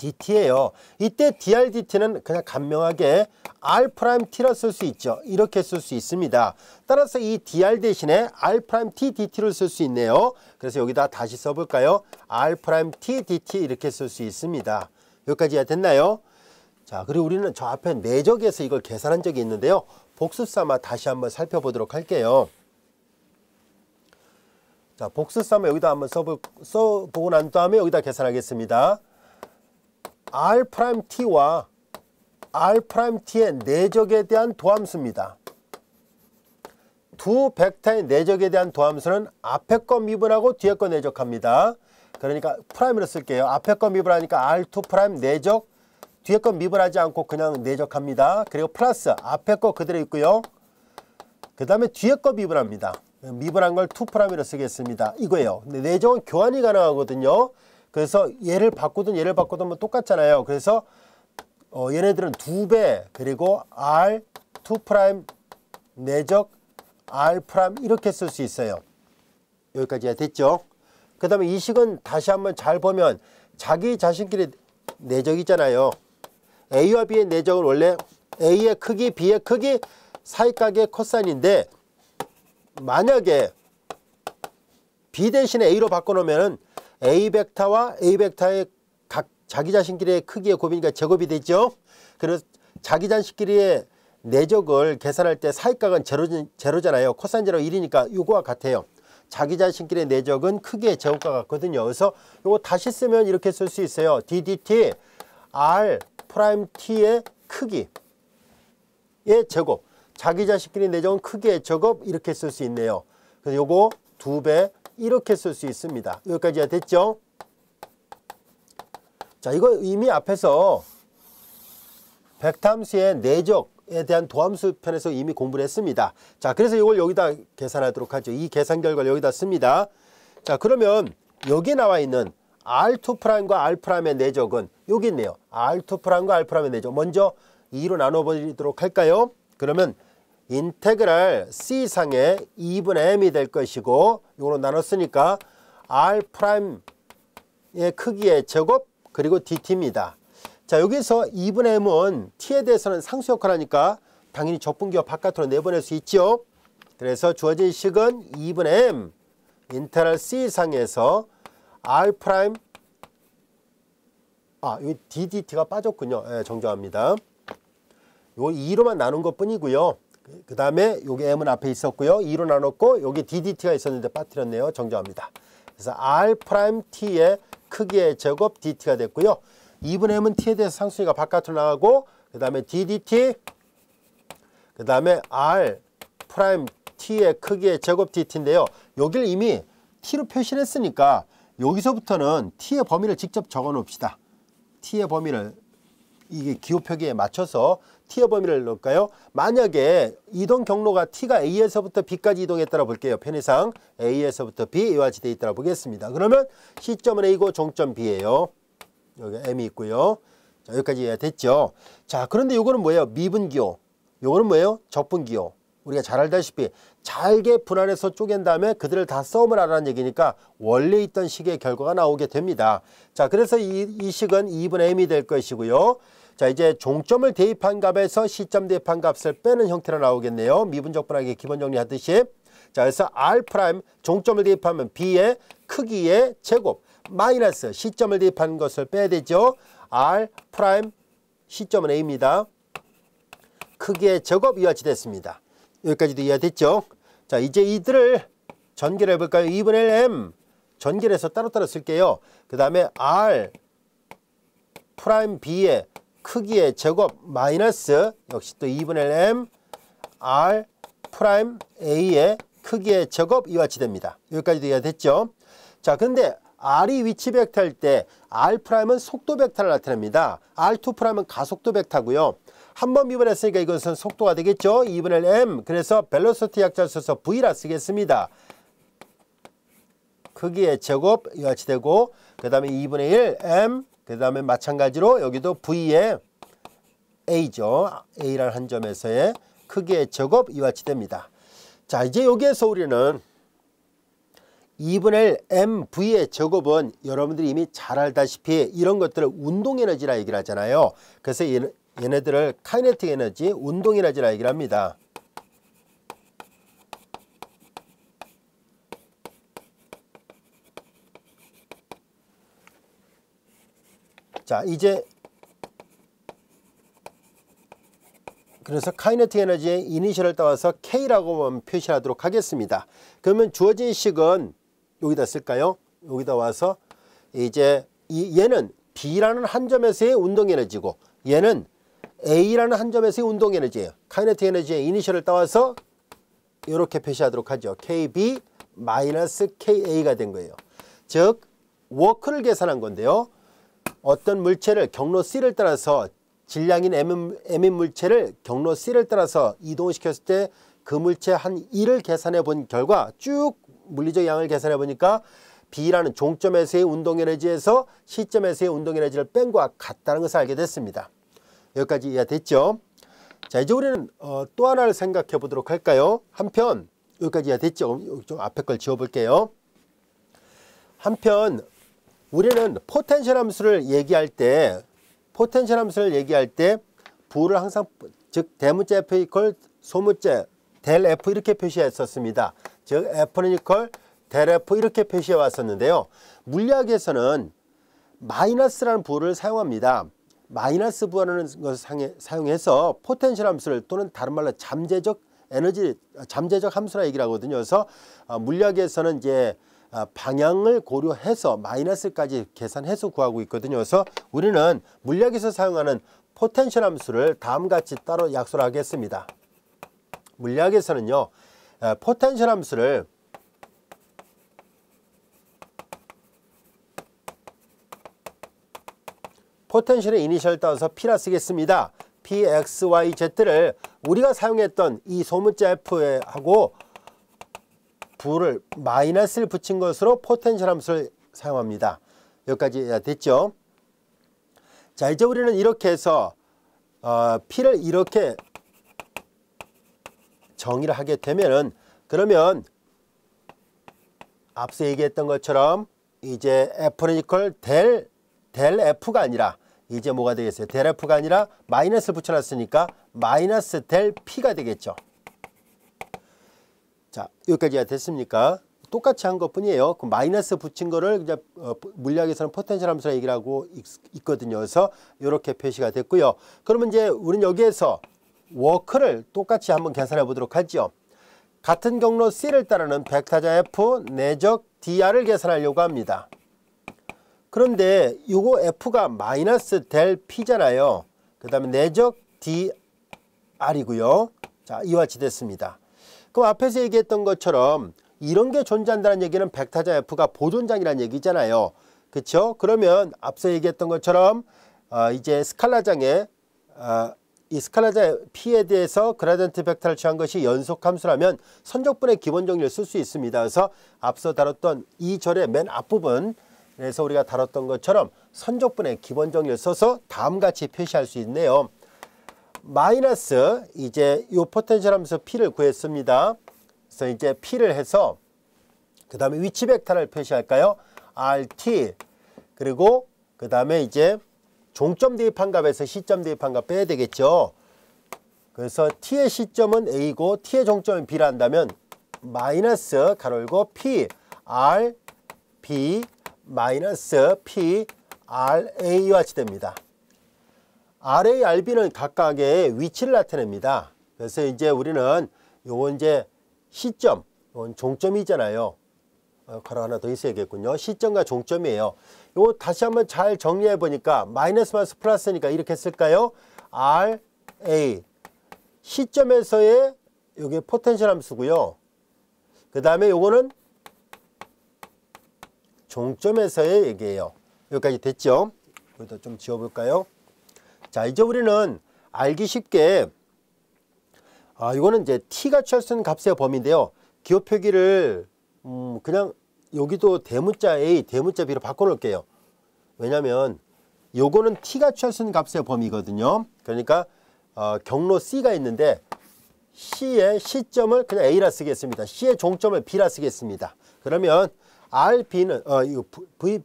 DT예요. 이때 DRDT는 그냥 간명하게 R'T라 쓸 수 있죠. 이렇게 쓸 수 있습니다. 따라서 이 DR 대신에 R'T DT를 쓸 수 있네요. 그래서 여기다 다시 써볼까요? R'T DT 이렇게 쓸 수 있습니다. 여기까지 이해 됐나요? 자, 그리고 우리는 저 앞에 내적에서 이걸 계산한 적이 있는데요. 복습 삼아 다시 한번 살펴보도록 할게요. 자, 복습 삼아 여기다 한번 써보고 난 다음에 여기다 계산하겠습니다. R'T와 R'T의 내적에 대한 도함수입니다. 두 벡터의 내적에 대한 도함수는 앞에 거 미분하고 뒤에 거 내적합니다. 그러니까 프라임으로 쓸게요. 앞에 거 미분하니까 R2' 내적, 뒤에 거 미분하지 않고 그냥 내적합니다. 그리고 플러스 앞에 거 그대로 있고요. 그 다음에 뒤에 거 미분합니다. 미분한 걸 2'으로 쓰겠습니다. 이거예요. 근데 내적은 교환이 가능하거든요. 그래서 얘를 바꾸든 얘를 바꾸든 뭐 똑같잖아요. 그래서 얘네들은 2배 그리고 R2' 내적 R' 이렇게 쓸 수 있어요. 여기까지 됐죠? 그 다음에 이 식은 다시 한번 잘 보면 자기 자신끼리 내적이잖아요. A와 B의 내적은 원래 A의 크기, B의 크기, 사이각의 코사인인데 만약에 B 대신에 A로 바꿔놓으면 A 벡터와 A 벡터의 각 자기 자신끼리의 크기의 곱이니까 제곱이 되죠. 그래서 자기 자신끼리의 내적을 계산할 때 사이각은 제로잖아요. 코사인 제로 1이니까 이거와 같아요. 자기 자신끼리의 내적은 크기의 제곱과 같거든요. 그래서 이거 다시 쓰면 이렇게 쓸 수 있어요. DDT R'T의 크기의 제곱. 자기 자신끼리 내적은 크기의 제곱 이렇게 쓸 수 있네요. 그래서 요거 2배 이렇게 쓸 수 있습니다. 여기까지 됐죠? 자, 이거 이미 앞에서 벡터 함수의 내적에 대한 도함수 편에서 이미 공부를 했습니다. 자, 그래서 이걸 여기다 계산하도록 하죠. 이 계산 결과를 여기다 씁니다. 자, 그러면 여기 나와 있는 R2'과 R'의 내적은 여기 있네요. R2'과 R'의 내적. 먼저 2로 나눠버리도록 할까요? 그러면 인테그랄 C상의 2분의 M이 될 것이고 이걸로 나눴으니까 R'의 크기의 제곱 그리고 DT입니다. 자, 여기서 2분의 M은 T에 대해서는 상수 역할을 하니까 당연히 적분기호 바깥으로 내보낼 수 있죠. 그래서 주어진 식은 2분의 M 인테그랄 C상에서 R' 여기 DDT가 빠졌군요. 네, 정정합니다. 요 2로만 나눈 것 뿐이고요. 그 다음에 여기 M은 앞에 있었고요. 2로 나눴고 여기 DDT가 있었는데 빠뜨렸네요. 정정합니다. 그래서 R'T의 크기의 제곱 DT가 됐고요. 2분의 M은 T에 대해서 상수니까 바깥으로 나가고 그 다음에 DDT 그 다음에 R'T의 크기의 제곱 DT인데요. 여기를 이미 T로 표시를 했으니까 여기서부터는 T의 범위를 직접 적어 놓읍시다. T의 범위를 이게 기호 표기에 맞춰서 T의 범위를 넣을까요? 만약에 이동 경로가 T가 A에서부터 B까지 이동했다라 볼게요. 편의상 A에서부터 B 이와 같이 되어 있다라 보겠습니다. 그러면 C점은 A고 종점 B예요. 여기 M이 있고요. 자, 여기까지 이해가 됐죠? 자, 그런데 이거는 뭐예요? 미분기호. 이거는 뭐예요? 적분기호. 우리가 잘 알다시피 잘게 분할해서 쪼갠 다음에 그들을 다 썸을 하라는 얘기니까 원래 있던 식의 결과가 나오게 됩니다. 자, 그래서 이 식은 2분의 M이 될 것이고요. 자, 이제 종점을 대입한 값에서 시점 대입한 값을 빼는 형태로 나오겠네요. 미분적분하기 기본 정리하듯이. 자, 그래서 R' 종점을 대입하면 B의 크기의 제곱 마이너스 시점을 대입한 것을 빼야 되죠. R' 시점은 A입니다. 크기의 제곱 이와 같이 됐습니다. 여기까지도 이해됐죠? 자, 이제 이들을 전개를 해볼까요? 2분의 1 M 전개를 해서 따로따로 쓸게요. 그 다음에 R' B의 크기의 제곱 마이너스 역시 또 2분의 1 M R' A의 크기의 제곱 이와 같이 됩니다. 여기까지도 이해됐죠? 자, 근데 R이 위치 벡터일 때 R'은 속도 벡터를 나타냅니다. R2'은 가속도 벡터고요. 한 번 미분했으니까 이것은 속도가 되겠죠. 2분의 1 M 그래서 벨로시티 약자를 써서 V라 쓰겠습니다. 크기의 제곱 이와 같이 되고 그 다음에 2분의 1 M 그 다음에 마찬가지로 여기도 V의 A죠. A라는 한 점에서의 크기의 제곱 이와 같이 됩니다. 자, 이제 여기에서 우리는 2분의 1 mv의 제곱은 여러분들이 이미 잘 알다시피 이런 것들을 운동에너지라 얘기를 하잖아요. 그래서 얘네들을 카이네틱 에너지, 운동에너지라 얘기를 합니다. 자, 이제 그래서 카이네틱 에너지의 이니셜을 따와서 K라고 표시하도록 하겠습니다. 그러면 주어진 식은 여기다 쓸까요? 여기다 와서 이제 얘는 B라는 한 점에서의 운동 에너지고 얘는 A라는 한 점에서의 운동 에너지예요. 카이네틱 에너지의 이니셜을 따와서 이렇게 표시하도록 하죠. KB 마이너스 KA가 된 거예요. 즉 워크를 계산한 건데요. 어떤 물체를 경로 C를 따라서 질량인 M인 물체를 경로 C를 따라서 이동시켰을 때 그 물체 한 1을 계산해 본 결과 쭉 물리적 양을 계산해 보니까 B라는 종점에서의 운동에너지에서 C점에서의 운동에너지를 뺀 것과 같다는 것을 알게 됐습니다. 여기까지 이해됐죠? 자, 이제 우리는 또 하나를 생각해 보도록 할까요? 한편 여기까지 이해됐죠? 좀 앞에 걸 지워볼게요. 한편 우리는 포텐셜 함수를 얘기할 때 부를 항상 즉 대문자 F 이퀄 소문자 델 F 이렇게 표시했었습니다. 즉 F는 이퀄 델 F 이렇게 표시해 왔었는데요. 물리학에서는 마이너스라는 부호를 사용합니다. 마이너스 부호라는 것을 사용해서 포텐셜 함수를 또는 다른 말로 잠재적 함수라 얘기를 하거든요. 그래서 물리학에서는 이제 방향을 고려해서 마이너스까지 계산해서 구하고 있거든요. 그래서 우리는 물리학에서 사용하는 포텐셜 함수를 다음과 같이 따로 약속을 하겠습니다. 물리학에서는요, 포텐셜 함수를 포텐셜의 이니셜을 따서 P라 쓰겠습니다. P, X, Y, Z를 우리가 사용했던 이 소문자 F하고 부를 마이너스를 붙인 것으로 포텐셜 함수를 사용합니다. 여기까지 됐죠? 자, 이제 우리는 이렇게 해서 P를 이렇게 정의를 하게 되면은 그러면 앞서 얘기했던 것처럼 이제 F는 이퀄 델 F가 아니라 이제 뭐가 되겠어요? 델 F가 아니라 마이너스를 붙여놨으니까 마이너스 델 P가 되겠죠. 자, 여기까지가 됐습니까? 똑같이 한 것뿐이에요. 그 마이너스 붙인 거를 이제 물리학에서는 포텐셜 함수라 얘기를 하고 있거든요. 그래서 이렇게 표시가 됐고요. 그러면 이제 우리는 여기에서 워크를 똑같이 한번 계산해 보도록 하죠. 같은 경로 C를 따르는 벡터자 F 내적 DR을 계산하려고 합니다. 그런데 이거 F가 마이너스 델 P잖아요. 그 다음에 내적 DR이고요. 자, 이와 같이 됐습니다. 그럼 앞에서 얘기했던 것처럼 이런 게 존재한다는 얘기는 벡터자 F가 보존장이라는 얘기잖아요. 그렇죠? 그러면 앞서 얘기했던 것처럼 이제 스칼라장에 이 스칼라자 P에 대해서 그라디언트 벡터를 취한 것이 연속함수라면 선적분의 기본 정리를 쓸 수 있습니다. 그래서 앞서 다뤘던 이 절의 맨 앞부분에서 우리가 다뤘던 것처럼 선적분의 기본 정리를 써서 다음같이 표시할 수 있네요. 마이너스 이제 이 포텐셜 함수 P를 구했습니다. 그래서 이제 P를 해서 그 다음에 위치 벡터를 표시할까요? RT 그리고 그 다음에 이제 종점 대입한 값에서 시점 대입한 값 빼야 되겠죠. 그래서 T의 시점은 A고 T의 종점은 B라 한다면 마이너스 가로 열고 P, R, B 마이너스 P, R, A와 같이 됩니다. RA, RB는 각각의 위치를 나타냅니다. 그래서 이제 우리는 요건 이제 시점, 이건 종점이잖아요. 가로 하나 더 있어야겠군요. 시점과 종점이에요. 요거 다시 한번 잘 정리해 보니까 마이너스 마이너스 플러스니까 이렇게 쓸까요? R, A 시점에서의 요게 포텐셜 함수고요. 그 다음에 요거는 종점에서의 얘기예요. 여기까지 됐죠? 여기다 좀 지워볼까요? 자, 이제 우리는 알기 쉽게 이거는 이제 T가 취할 수 있는 값의 범위인데요. 기호 표기를 그냥 여기도 대문자 A, 대문자 B로 바꿔놓을게요. 왜냐하면 요거는 T가 취할 수 있는 값의 범위거든요. 그러니까 경로 C가 있는데 C의 시점을 그냥 A라 쓰겠습니다. C의 종점을 B라 쓰겠습니다. 그러면 RB는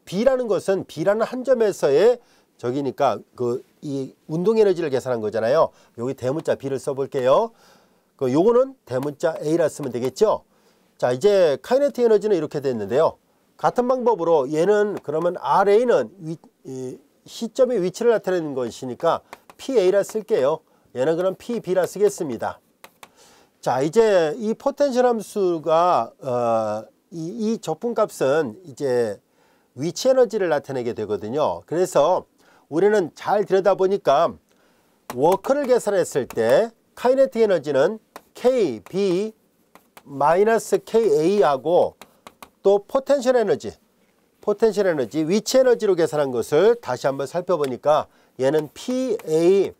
B라는 것은 B라는 한 점에서의 저기니까 이 운동 에너지를 계산한 거잖아요. 여기 대문자 B를 써볼게요. 요거는 대문자 A라 쓰면 되겠죠. 자, 이제 카이네틱 에너지는 이렇게 됐는데요. 같은 방법으로 얘는 그러면 RA는 시점의 위치를 나타내는 것이니까 PA라 쓸게요. 얘는 그럼 PB라 쓰겠습니다. 자, 이제 이 포텐셜 함수가 이 적분값은 이제 위치 에너지를 나타내게 되거든요. 그래서 우리는 잘 들여다보니까 워크를 계산했을 때 카이네틱 에너지는 KB 마이너스 KA하고 또 포텐셜 에너지 위치 에너지로 계산한 것을 다시 한번 살펴보니까 얘는 PA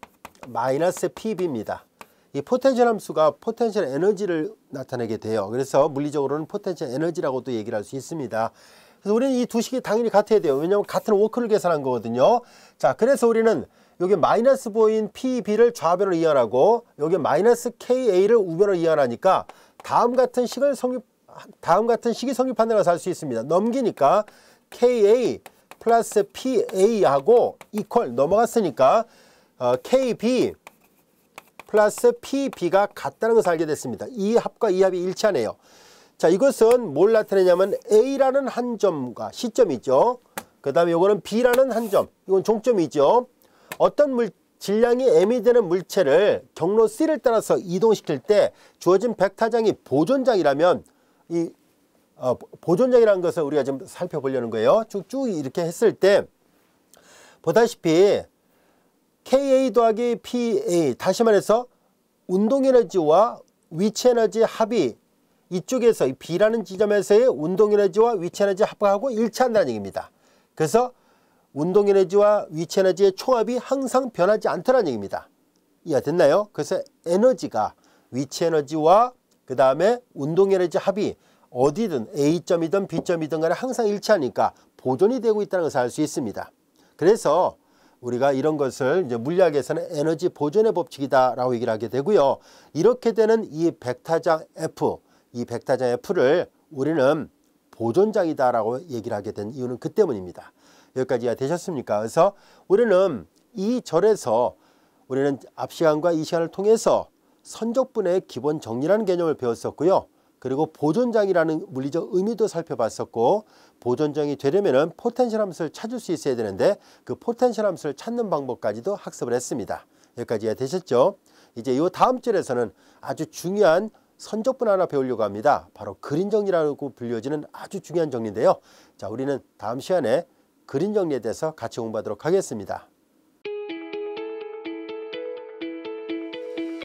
마이너스 PB입니다. 이 포텐셜 함수가 포텐셜 에너지를 나타내게 돼요. 그래서 물리적으로는 포텐셜 에너지라고도 얘기를 할 수 있습니다. 그래서 우리는 이 두 식이 당연히 같아야 돼요. 왜냐하면 같은 워크를 계산한 거거든요. 자, 그래서 우리는 여기 마이너스 보인 PB를 좌변으로 이완하고 여기 마이너스 KA를 우변으로 이완하니까 다음 같은 식이 성립한다는 것을 알 수 있습니다. 넘기니까 KA 플러스 PA하고 이퀄 넘어갔으니까 KB 플러스 PB가 같다는 것을 알게 됐습니다. 이 합과 이 합이 일치하네요. 자, 이것은 뭘 나타내냐면 A라는 한 점과 시점이죠. 그 다음에 이거는 B라는 한 점, 이건 종점이죠. 어떤 질량이 M이 되는 물체를 경로 C를 따라서 이동시킬 때 주어진 벡터장이 보존장이라면 이 보존장이라는 것을 우리가 좀 살펴보려는 거예요. 쭉쭉 이렇게 했을 때 보다시피 KA 더하기 PA, 다시 말해서 운동에너지와 위치에너지 합이 이쪽에서 이 B라는 지점에서의 운동에너지와 위치에너지 합하고 일치한다는 얘기입니다. 그래서 운동에너지와 위치에너지의 총합이 항상 변하지 않더라는 얘기입니다. 이해가 됐나요? 그래서 에너지가 위치에너지와 그 다음에 운동에너지 합이 어디든 A점이든 B점이든 간에 항상 일치하니까 보존이 되고 있다는 것을 알 수 있습니다. 그래서 우리가 이런 것을 이제 물리학에서는 에너지 보존의 법칙이다 라고 얘기를 하게 되고요. 이렇게 되는 이 벡터장 F, 이 벡터장 F를 우리는 보존장이다 라고 얘기를 하게 된 이유는 그 때문입니다. 여기까지 이해가 되셨습니까? 그래서 우리는 이 절에서 우리는 앞 시간과 이 시간을 통해서 선적분의 기본 정리라는 개념을 배웠었고요. 그리고 보존장이라는 물리적 의미도 살펴봤었고, 보존장이 되려면 포텐셜 함수를 찾을 수 있어야 되는데 그 포텐셜 함수를 찾는 방법까지도 학습을 했습니다. 여기까지 이해가 되셨죠? 이제 이 다음 절에서는 아주 중요한 선적분 하나 배우려고 합니다. 바로 그린 정리라고 불려지는 아주 중요한 정리인데요. 자, 우리는 다음 시간에 그린 정리에 대해서 같이 공부하도록 하겠습니다.